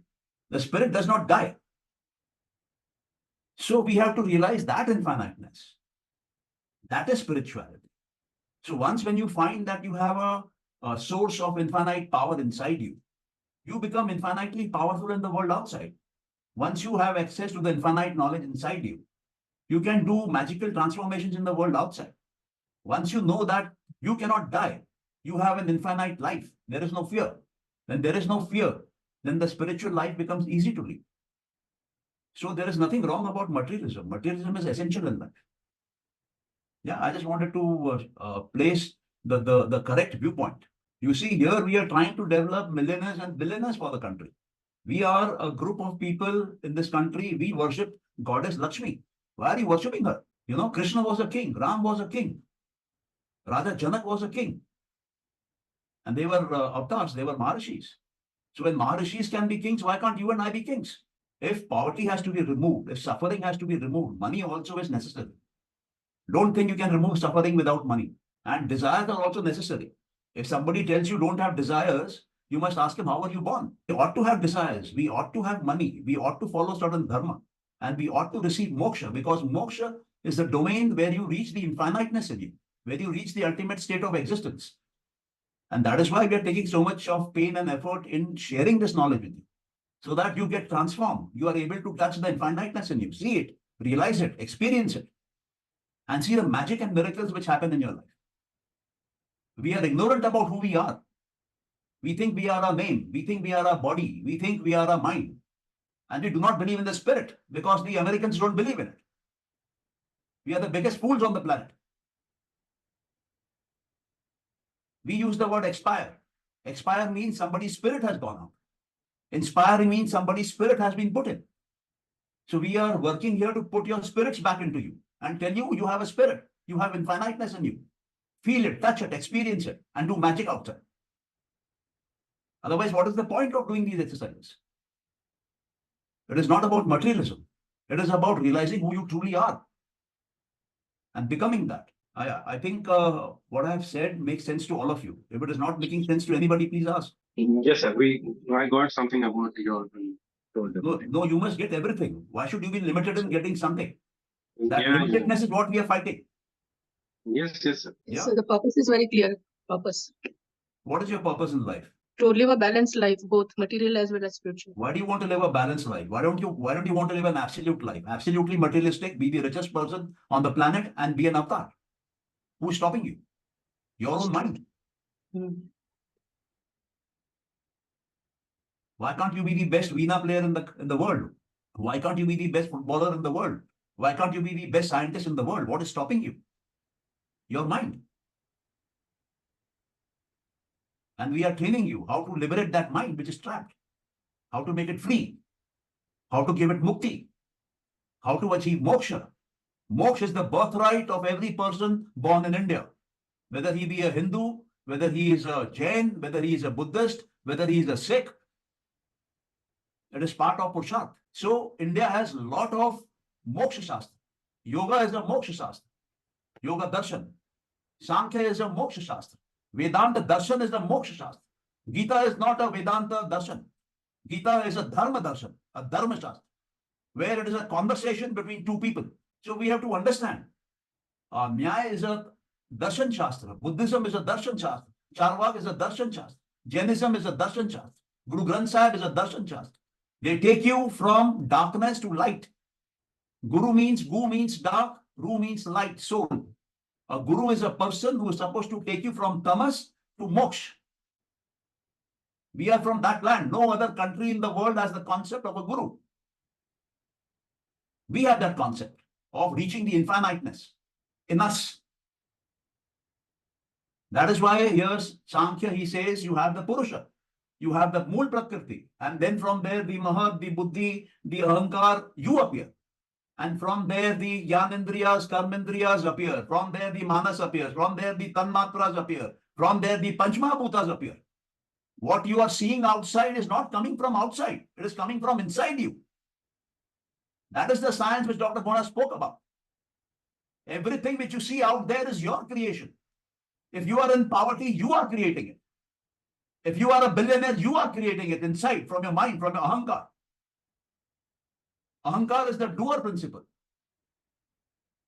The spirit does not die. So we have to realize that infiniteness. That is spirituality. So once when you find that you have a source of infinite power inside you, you become infinitely powerful in the world outside. Once you have access to the infinite knowledge inside you, you can do magical transformations in the world outside. Once you know that you cannot die, you have an infinite life, there is no fear. When there is no fear, then the spiritual life becomes easy to live. So there is nothing wrong about materialism. Materialism is essential in life. Yeah, I just wanted to place the correct viewpoint. You see, here we are trying to develop millionaires and billionaires for the country. We are a group of people in this country. We worship goddess Lakshmi. Why are you worshipping her? Krishna was a king, Ram was a king, Raja Janak was a king. And they were avatars, they were Maharishis. So when Maharishis can be kings, why can't you and I be kings? If poverty has to be removed, if suffering has to be removed, money also is necessary. Don't think you can remove suffering without money. And desires are also necessary. If somebody tells you don't have desires, you must ask him, how were you born? We ought to have desires. We ought to have money. We ought to follow certain dharma. And we ought to receive moksha, because moksha is the domain where you reach the infiniteness in you, where you reach the ultimate state of existence. And that is why we are taking so much of pain and effort in sharing this knowledge with you, so that you get transformed. You are able to touch the infiniteness in you, see it, realize it, experience it, and see the magic and miracles which happen in your life. We are ignorant about who we are. We think we are our name. We think we are our body. We think we are our mind. And we do not believe in the spirit, because the Americans don't believe in it. We are the biggest fools on the planet. We use the word expire. Expire means somebody's spirit has gone out. Inspire means somebody's spirit has been put in. So we are working here to put your spirits back into you and tell you, you have a spirit. You have infiniteness in you. Feel it, touch it, experience it, and do magic outside. Otherwise, what is the point of doing these exercises? It is not about materialism. It is about realizing who you truly are and becoming that. I think what I have said makes sense to all of you. If it is not making sense to anybody, please ask. Yes, sir. I got something about your. No, you must get everything. Why should you be limited in getting something? That Yeah, limitedness is what we are fighting. yes, sir. Yeah. So the purpose is very clear. Purpose. What is your purpose in life? To live a balanced life, both material as well as spiritual. Why do you want to live a balanced life? Why don't you want to live an absolute life? Absolutely materialistic, be the richest person on the planet and be an avatar. Who's stopping you? Your own mind. Why can't you be the best Veena player in the world? Why can't you be the best footballer in the world? Why can't you be the best scientist in the world? What is stopping you? Your mind. And we are training you how to liberate that mind which is trapped, how to make it free, how to give it mukti, how to achieve moksha. Moksha is the birthright of every person born in India, whether he be a Hindu, whether he is a Jain, whether he is a Buddhist, whether he is a Sikh. It is part of Purusharth. So India has a lot of moksha shastra. Yoga is a moksha shastra. Yoga darshan. Samkhya is a moksha shastra. Vedanta darshan is a moksha shastra. Gita is not a Vedanta darshan. Gita is a dharma darshan, a dharma shastra, where it is a conversation between two people. So we have to understand. Nyaya is a darshan shastra. Buddhism is a darshan shastra. Charvak is a darshan shastra. Jainism is a darshan shastra. Guru Granth Sahib is a darshan shastra. They take you from darkness to light. Gu means dark, Ru means light, soul. A guru is a person who is supposed to take you from tamas to moksha. We are from that land. No other country in the world has the concept of a guru. We have that concept. of reaching the infiniteness in us. That is why here's Samkhya, he says you have the Purusha, you have the Mool Prakriti, and then from there the Mahat, the Buddhi, the Ahankar, you appear. And from there the Jnanendriyas, Karmendriyas appear. From there the Manas appears. From there the Tanmatras appear. From there the Panchmahabhutas appear. What you are seeing outside is not coming from outside. It is coming from inside you. That is the science which Dr. Guna spoke about. Everything which you see out there is your creation. If you are in poverty, you are creating it. If you are a billionaire, you are creating it inside, from your mind, from your Ahankar. Ahankar is the doer principle.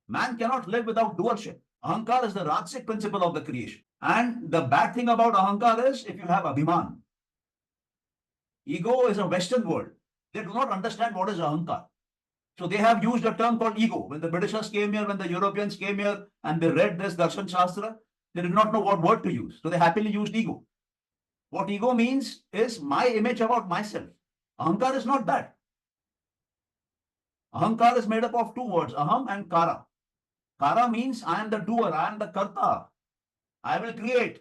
Man cannot live without doership. Ahankar is the Rajasic principle of the creation. And the bad thing about Ahankar is if you have Abhiman. Ego is a Western world. They do not understand what is Ahankar. So they have used a term called ego. When the Britishers came here, when the Europeans came here and they read this Darshan Shastra, they did not know what word to use. So they happily used ego. What ego means is my image about myself. Ahankar is not that. Ahankar is made up of two words, aham and kara. Kara means I am the doer, I am the karta. I will create.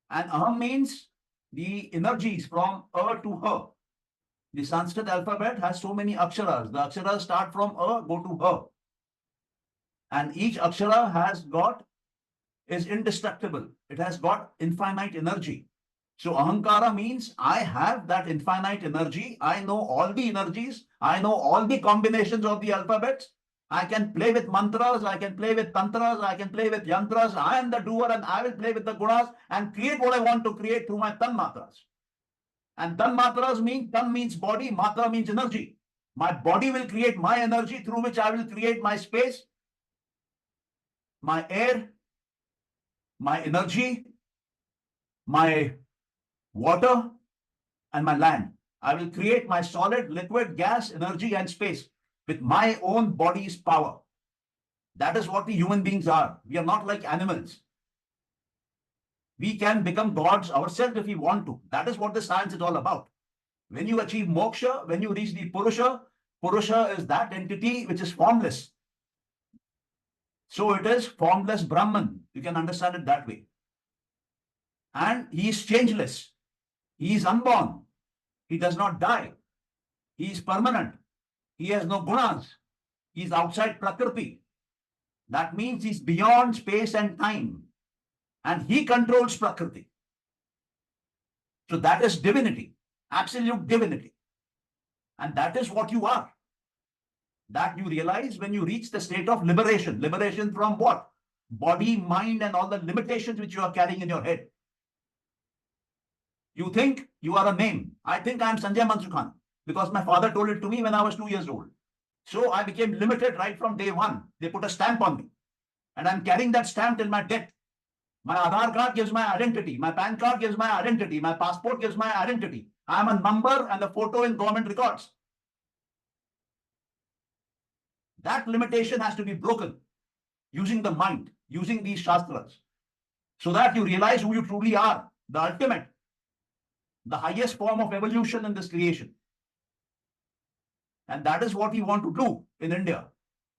And aham means the energies from to her. The Sanskrit alphabet has so many aksharas. The aksharas start from go to her. And each akshara is indestructible. It has got infinite energy. So ahankara means I have that infinite energy. I know all the energies. I know all the combinations of the alphabets. I can play with mantras. I can play with tantras. I can play with yantras. I am the doer and I will play with the gunas and create what I want to create through my tanmatras. And tanmatras mean, tan means body, matra means energy. My body will create my energy through which I will create my space, my air, my energy, my water, and my land. I will create my solid, liquid, gas, energy, and space with my own body's power. That is what the human beings are. We are not like animals. We can become gods ourselves if we want to. That is what the science is all about. When you achieve moksha, when you reach the Purusha, Purusha is that entity which is formless. So it is formless Brahman. You can understand it that way. And he is changeless. He is unborn. He does not die. He is permanent. He has no gunas. He is outside Prakriti. That means he is beyond space and time. And he controls Prakriti. So that is divinity, absolute divinity. And that is what you are. That you realize when you reach the state of liberation. Liberation from what? Body, mind, and all the limitations which you are carrying in your head. You think you are a name. I think I am Sanjay Mansukhan because my father told it to me when I was 2 years old. So I became limited right from day one. They put a stamp on me. And I'm carrying that stamp till my death. My Aadhaar card gives my identity. My PAN card gives my identity. My passport gives my identity. I am a number and a photo in government records. That limitation has to be broken using the mind, using these shastras, so that you realize who you truly are, the ultimate, the highest form of evolution in this creation. And that is what we want to do in India.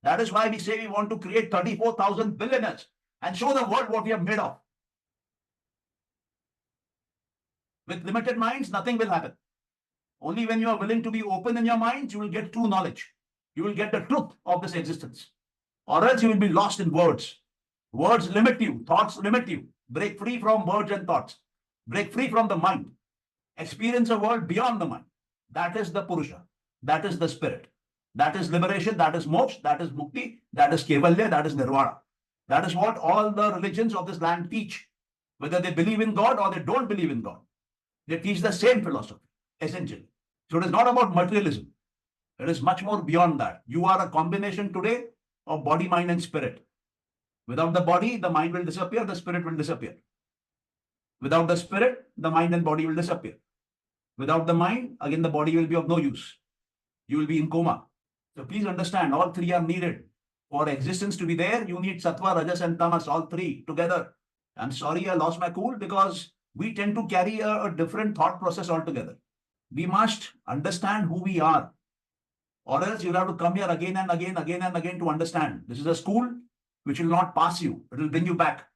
That is why we say we want to create 34,000 billionaires and show the world what we are made of. With limited minds, nothing will happen. Only when you are willing to be open in your minds, you will get true knowledge. You will get the truth of this existence. Or else you will be lost in words. Words limit you. Thoughts limit you. Break free from words and thoughts. Break free from the mind. Experience a world beyond the mind. That is the Purusha. That is the spirit. That is liberation. That is moksha. That is mukti. That is kevalya. That is nirvana. That is what all the religions of this land teach. Whether they believe in God or they don't believe in God. They teach the same philosophy, essentially. So it is not about materialism. It is much more beyond that. You are a combination today of body, mind, and spirit. Without the body, the mind will disappear, the spirit will disappear. Without the spirit, the mind and body will disappear. Without the mind, again, the body will be of no use. You will be in coma. So please understand, all three are needed. For existence to be there, you need sattva, rajas, and tamas, all three together. I'm sorry I lost my cool because we tend to carry a different thought process altogether. We must understand who we are. Or else you'll have to come here again and again to understand. This is a school which will not pass you. It will bring you back.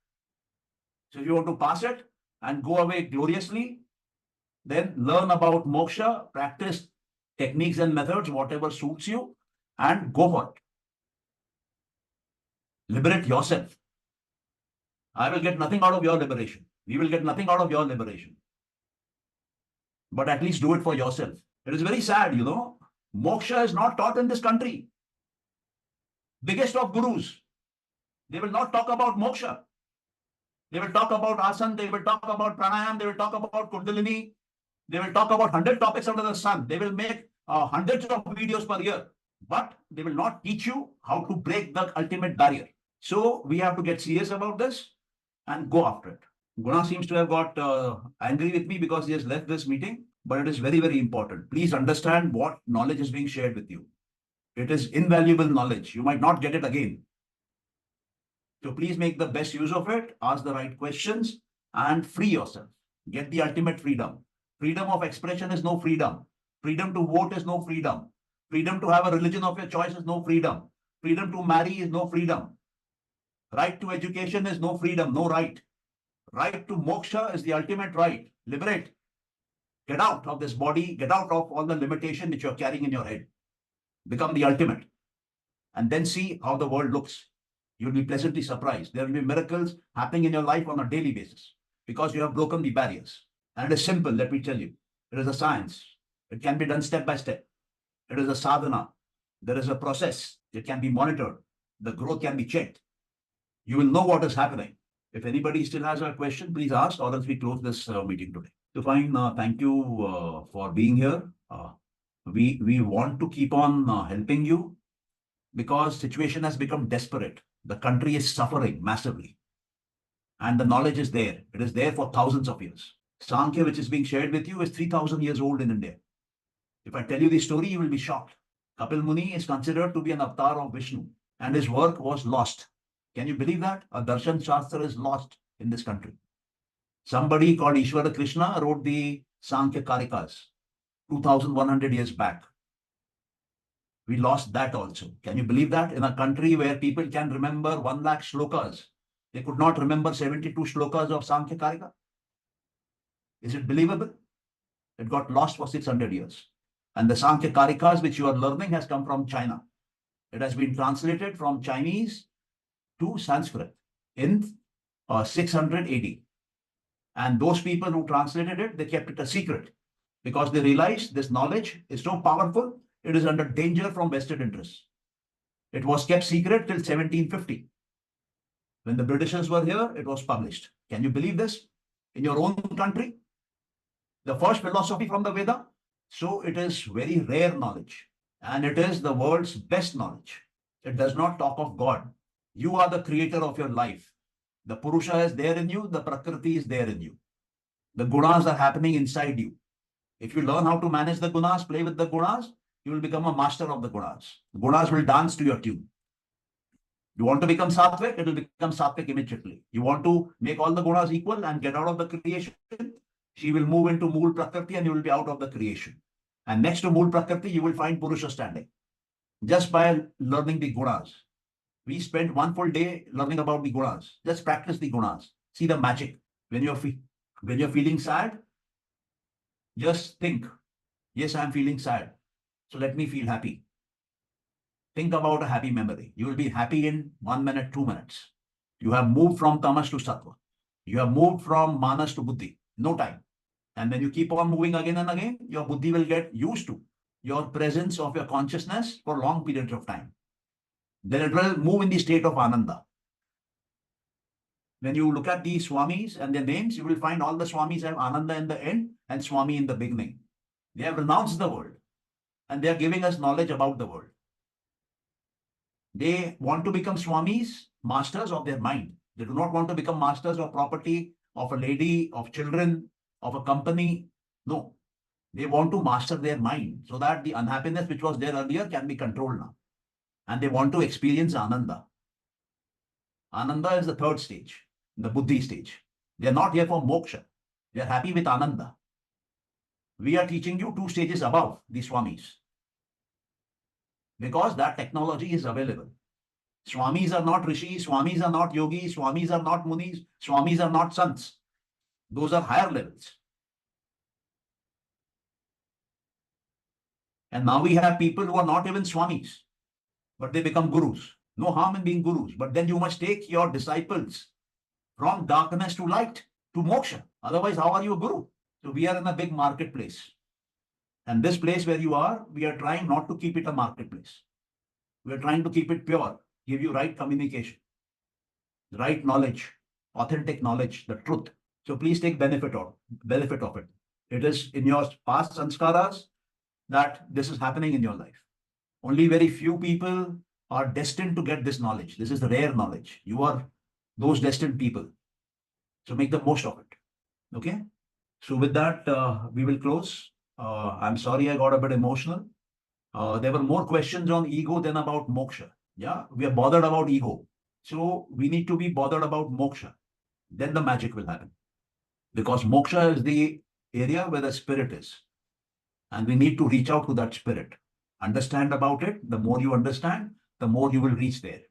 So if you want to pass it and go away gloriously, then learn about moksha, practice techniques and methods, whatever suits you, and go for it. Liberate yourself. I will get nothing out of your liberation. We will get nothing out of your liberation. But at least do it for yourself. It is very sad, you know. Moksha is not taught in this country. Biggest of gurus, they will not talk about moksha. They will talk about asana, they will talk about pranayam, they will talk about kundalini, they will talk about 100 topics under the sun. They will make hundreds of videos per year, but they will not teach you how to break the ultimate barrier. So we have to get serious about this and go after it. Guna seems to have got angry with me because he has left this meeting, but it is very, very important. Please understand what knowledge is being shared with you. It is invaluable knowledge. You might not get it again. So please make the best use of it, ask the right questions, and free yourself. Get the ultimate freedom. Freedom of expression is no freedom. Freedom to vote is no freedom. Freedom to have a religion of your choice is no freedom. Freedom to marry is no freedom. Right to education is no freedom, no right. Right to moksha is the ultimate right. Liberate. Get out of this body. Get out of all the limitation which you're carrying in your head. Become the ultimate. And then see how the world looks. You'll be pleasantly surprised. There will be miracles happening in your life on a daily basis because you have broken the barriers. And it is simple, let me tell you. It is a science. It can be done step by step. It is a sadhana. There is a process. It can be monitored. The growth can be checked. You will know what is happening. If anybody still has a question, please ask, or else we close this meeting today. So fine, thank you for being here. We want to keep on helping you because situation has become desperate. The country is suffering massively. And the knowledge is there. It is there for thousands of years. Samkhya, which is being shared with you, is 3,000 years old in India. If I tell you the story, you will be shocked. Kapil Muni is considered to be an avatar of Vishnu, and his work was lost. Can you believe that? A Darshan Shastra is lost in this country. Somebody called Ishwara Krishna wrote the Samkhya Karikas 2,100 years back. We lost that also. Can you believe that? In a country where people can remember 1 lakh shlokas, they could not remember 72 shlokas of Samkhya Karika. Is it believable? It got lost for 600 years. And the Samkhya Karikas which you are learning has come from China. It has been translated from Chinese to Sanskrit in 600 AD. And those people who translated it, they kept it a secret because they realized this knowledge is so powerful, it is under danger from vested interests. It was kept secret till 1750. When the Britishers were here, it was published. Can you believe this? In your own country? The first philosophy from the Veda? So it is very rare knowledge. And it is the world's best knowledge. It does not talk of God. You are the creator of your life. The Purusha is there in you. The Prakriti is there in you. The gunas are happening inside you. If you learn how to manage the gunas, play with the gunas, you will become a master of the gunas. The gunas will dance to your tune. You want to become sattvic, it will become sattvic immediately. You want to make all the gunas equal and get out of the creation, she will move into Mool Prakriti and you will be out of the creation. And next to Mool Prakriti, you will find Purusha standing. Just by learning the gunas. We spent 1 full day learning about the gunas. Just practice the gunas. See the magic. When you're feeling sad, just think, yes, I'm feeling sad. So let me feel happy. Think about a happy memory. You will be happy in 1 minute, 2 minutes. You have moved from tamas to sattva. You have moved from manas to buddhi. No time. And when you keep on moving again and again, your buddhi will get used to your presence of your consciousness for long periods of time. Then it will move in the state of ananda. When you look at the swamis and their names, you will find all the swamis have ananda in the end and swami in the beginning. They have renounced the world and they are giving us knowledge about the world. They want to become swamis, masters of their mind. They do not want to become masters of property, of a lady, of children, of a company. No. They want to master their mind so that the unhappiness which was there earlier can be controlled now. And they want to experience ananda. Ananda is the third stage, the buddhi stage. They are not here for moksha. They are happy with ananda. We are teaching you 2 stages above the swamis. because that technology is available. Swamis are not rishis, Swamis are not yogis, Swamis are not munis, Swamis are not sants. Those are higher levels. And now we have people who are not even Swamis, but they become gurus. No harm in being gurus, but then you must take your disciples from darkness to light, to moksha. Otherwise, how are you a guru? So we are in a big marketplace. And this place where you are, we are trying not to keep it a marketplace. We are trying to keep it pure, give you right communication, right knowledge, authentic knowledge, the truth. So please take benefit of it. It is in your past sanskaras that this is happening in your life. Only very few people are destined to get this knowledge. This is the rare knowledge. You are those destined people. So make the most of it. Okay. So with that, we will close. I'm sorry I got a bit emotional. There were more questions on ego than about moksha. Yeah, we are bothered about ego. So we need to be bothered about moksha. Then the magic will happen. Because moksha is the area where the spirit is. And we need to reach out to that spirit. Understand about it. The more you understand, the more you will reach there.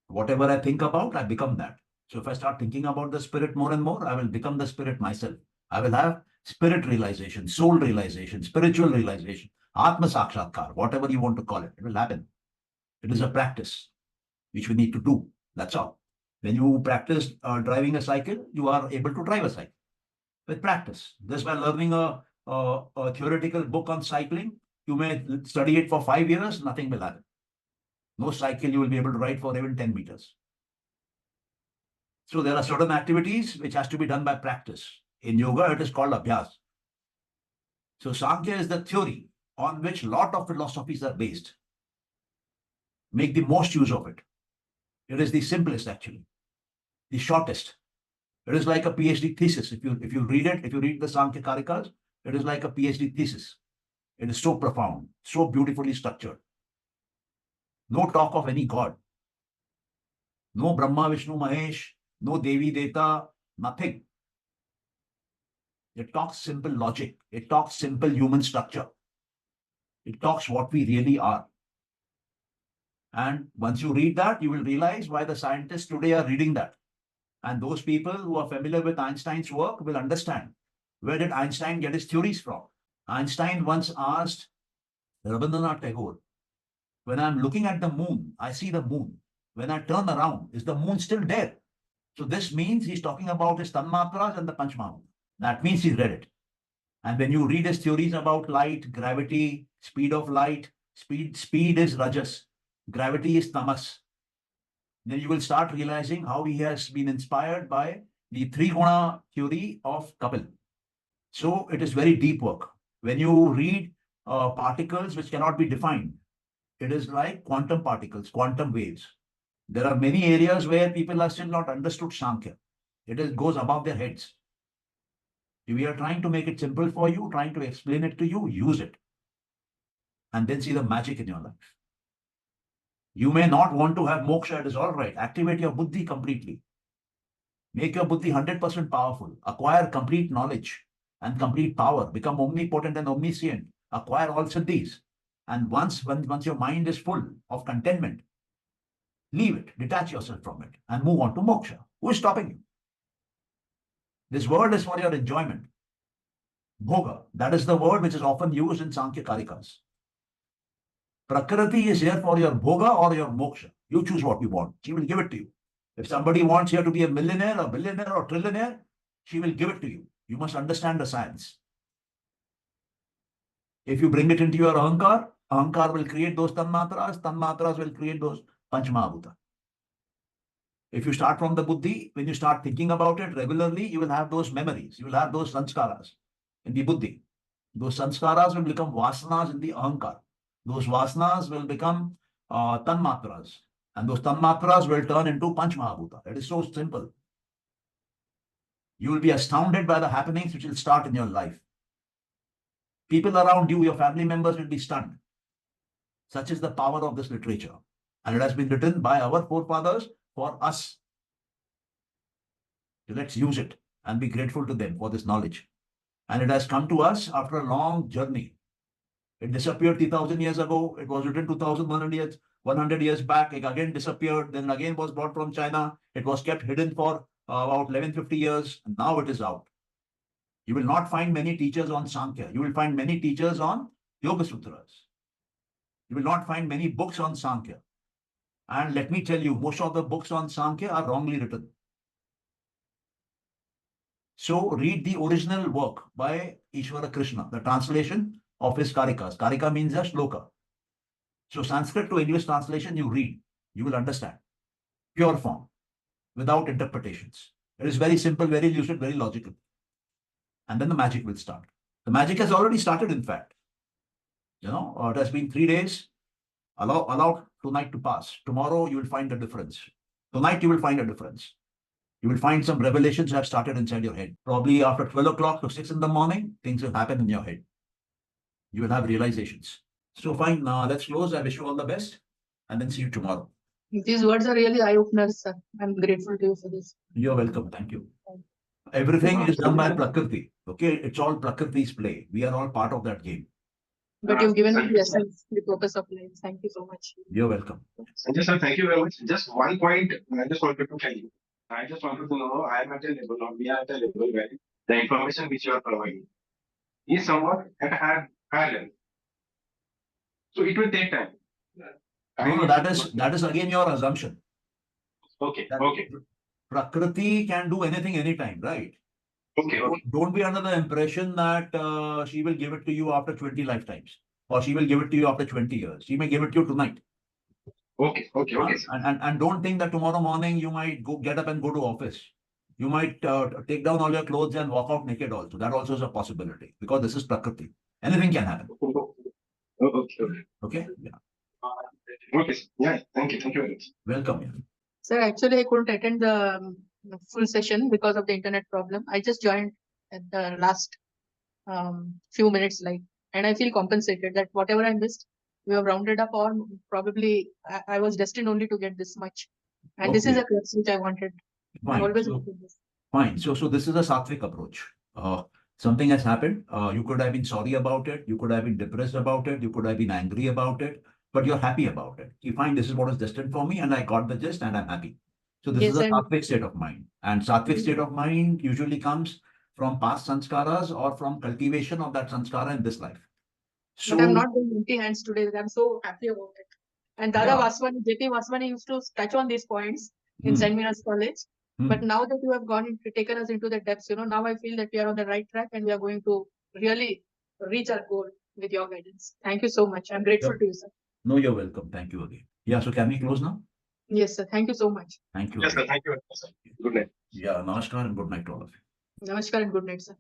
Whatever I think about, I become that. So if I start thinking about the spirit more and more, I will become the spirit myself. I will have spirit realization, soul realization, spiritual realization, Atma Sakshatkar, whatever you want to call it. It will happen. It is a practice which we need to do. That's all. When you practice driving a cycle, you are able to drive a cycle with practice. Just by learning a theoretical book on cycling, you may study it for 5 years, nothing will happen. No cycle you will be able to ride for even 10 meters. So there are certain activities which has to be done by practice. In yoga, it is called abhyas. So Samkhya is the theory on which a lot of philosophies are based. Make the most use of it. It is the simplest, actually, the shortest. It is like a Ph.D. thesis. If you read it, if you read the Samkhya Karikas, it is like a Ph.D. thesis. It is so profound, so beautifully structured. No talk of any god. No Brahma, Vishnu, Mahesh, no Devi, Deta, nothing. It talks simple logic. It talks simple human structure. It talks what we really are. And once you read that, you will realize why the scientists today are reading that. And those people who are familiar with Einstein's work will understand where did Einstein get his theories from. Einstein once asked Rabindranath Tagore, when I'm looking at the moon, I see the moon. When I turn around, is the moon still there? So this means he's talking about his Tanmatras and the Panchmahabhuta. That means he read it. And when you read his theories about light, gravity, speed of light, speed is Rajas, gravity is Tamas, then you will start realizing how he has been inspired by the three guna theory of Kapil. So it is very deep work. When you read particles which cannot be defined, it is like quantum particles, quantum waves. There are many areas where people are still not understood Samkhya. It goes above their heads. We are trying to make it simple for you, trying to explain it to you, use it. And then see the magic in your life. You may not want to have moksha, it is all right. Activate your buddhi completely. Make your buddhi 100% powerful. Acquire complete knowledge and complete power. Become omnipotent and omniscient. Acquire all siddhis. And once your mind is full of contentment, leave it, detach yourself from it, and move on to moksha. Who is stopping you? This world is for your enjoyment. Bhoga, that is the word which is often used in Samkhya Karikas. Prakriti is here for your bhoga or your moksha. You choose what you want. She will give it to you. If somebody wants here to be a millionaire, or billionaire, or trillionaire, she will give it to you. You must understand the science. If you bring it into your ahankar, ahankar will create those tanmatras will create those panchmahabhuta. If you start from the buddhi, when you start thinking about it regularly, you will have those memories. You will have those sanskaras in the buddhi. Those sanskaras will become vasanas in the ahankar. Those vasanas will become tanmatras. And those tanmatras will turn into panchmahabhuta. It is so simple. You will be astounded by the happenings which will start in your life. People around you, your family members will be stunned. Such is the power of this literature. And it has been written by our forefathers for us. So let's use it and be grateful to them for this knowledge. And it has come to us after a long journey. It disappeared 3,000 years ago. It was written 2,100 years back. It again disappeared. Then again was brought from China. It was kept hidden for about 1150 years. And now it is out. You will not find many teachers on Samkhya. You will find many teachers on Yoga Sutras. You will not find many books on Samkhya. And let me tell you, most of the books on Samkhya are wrongly written. So read the original work by Ishvara Krishna, the translation of his Karikas. Karika means a shloka. So Sanskrit to English translation, you read, you will understand. Pure form, without interpretations. It is very simple, very lucid, very logical. And then the magic will start. The magic has already started, in fact. You know, it has been 3 days. Allow tonight to pass. Tomorrow you will find the difference. Tonight you will find a difference. You will find some revelations have started inside your head. Probably after 12 o'clock to 6 in the morning, things will happen in your head. You will have realizations. So fine, let's close. I wish you all the best and then see you tomorrow. These words are really eye-openers, sir. I'm grateful to you for this. You're welcome. Thank you. Everything is done by Prakriti. Okay, it's all Prakriti's play. We are all part of that game. But you've given me the essence, the purpose of life. Thank you so much. You're welcome. Sanjay sir, thank you very much. Just one point I just wanted to tell you. I just wanted to know, I am at a level, or we are at a level where the information which you are providing is somewhat at a higher level. So it will take time. No, that is again your assumption. Okay, That okay, Prakriti can do anything anytime, right? okay, okay. Don't be under the impression that she will give it to you after 20 lifetimes, or she will give it to you after 20 years. She may give it to you tonight. Okay, okay, okay. And don't think that tomorrow morning you might get up and go to office. You might take down all your clothes and walk out naked also. That also is a possibility because this is Prakriti. Anything can happen. Okay. Okay? Yeah. Okay. Yeah. Thank you. Thank you very much. Welcome. Yeah. Sir, actually, I couldn't attend the full session because of the internet problem. I just joined at the last few minutes, and I feel compensated that whatever I missed, we have rounded up, or probably I was destined only to get this much. And this is Okay. a course which I wanted. I Fine. always So, wanted this. fine. So this is a sattvic approach. Something has happened. You could have been sorry about it. You could have been depressed about it. You could have been angry about it, but you're happy about it. You find this is what is destined for me and I got the gist and I'm happy. So this Yes, is a and sattvic state of mind. And sattvic state of mind usually comes from past sanskaras or from cultivation of that sanskara in this life. So, but I'm not doing empty hands today. I'm so happy about it. And Dada Yeah. Vaswani, JP Vaswani used to touch on these points in Hmm. St. Mina's College. Hmm. But now that you have taken us into the depths, now I feel that we are on the right track and we are going to really reach our goal with your guidance. Thank you so much. I'm grateful Yep. to you, sir. No, you're welcome. Thank you again. Yeah. So can we close now? Yes, sir. Thank you so much. Thank you. Yes, sir. again. Thank you very much, sir. Good night. Yeah. Namaskar and good night to all of you. Namaskar and good night, sir.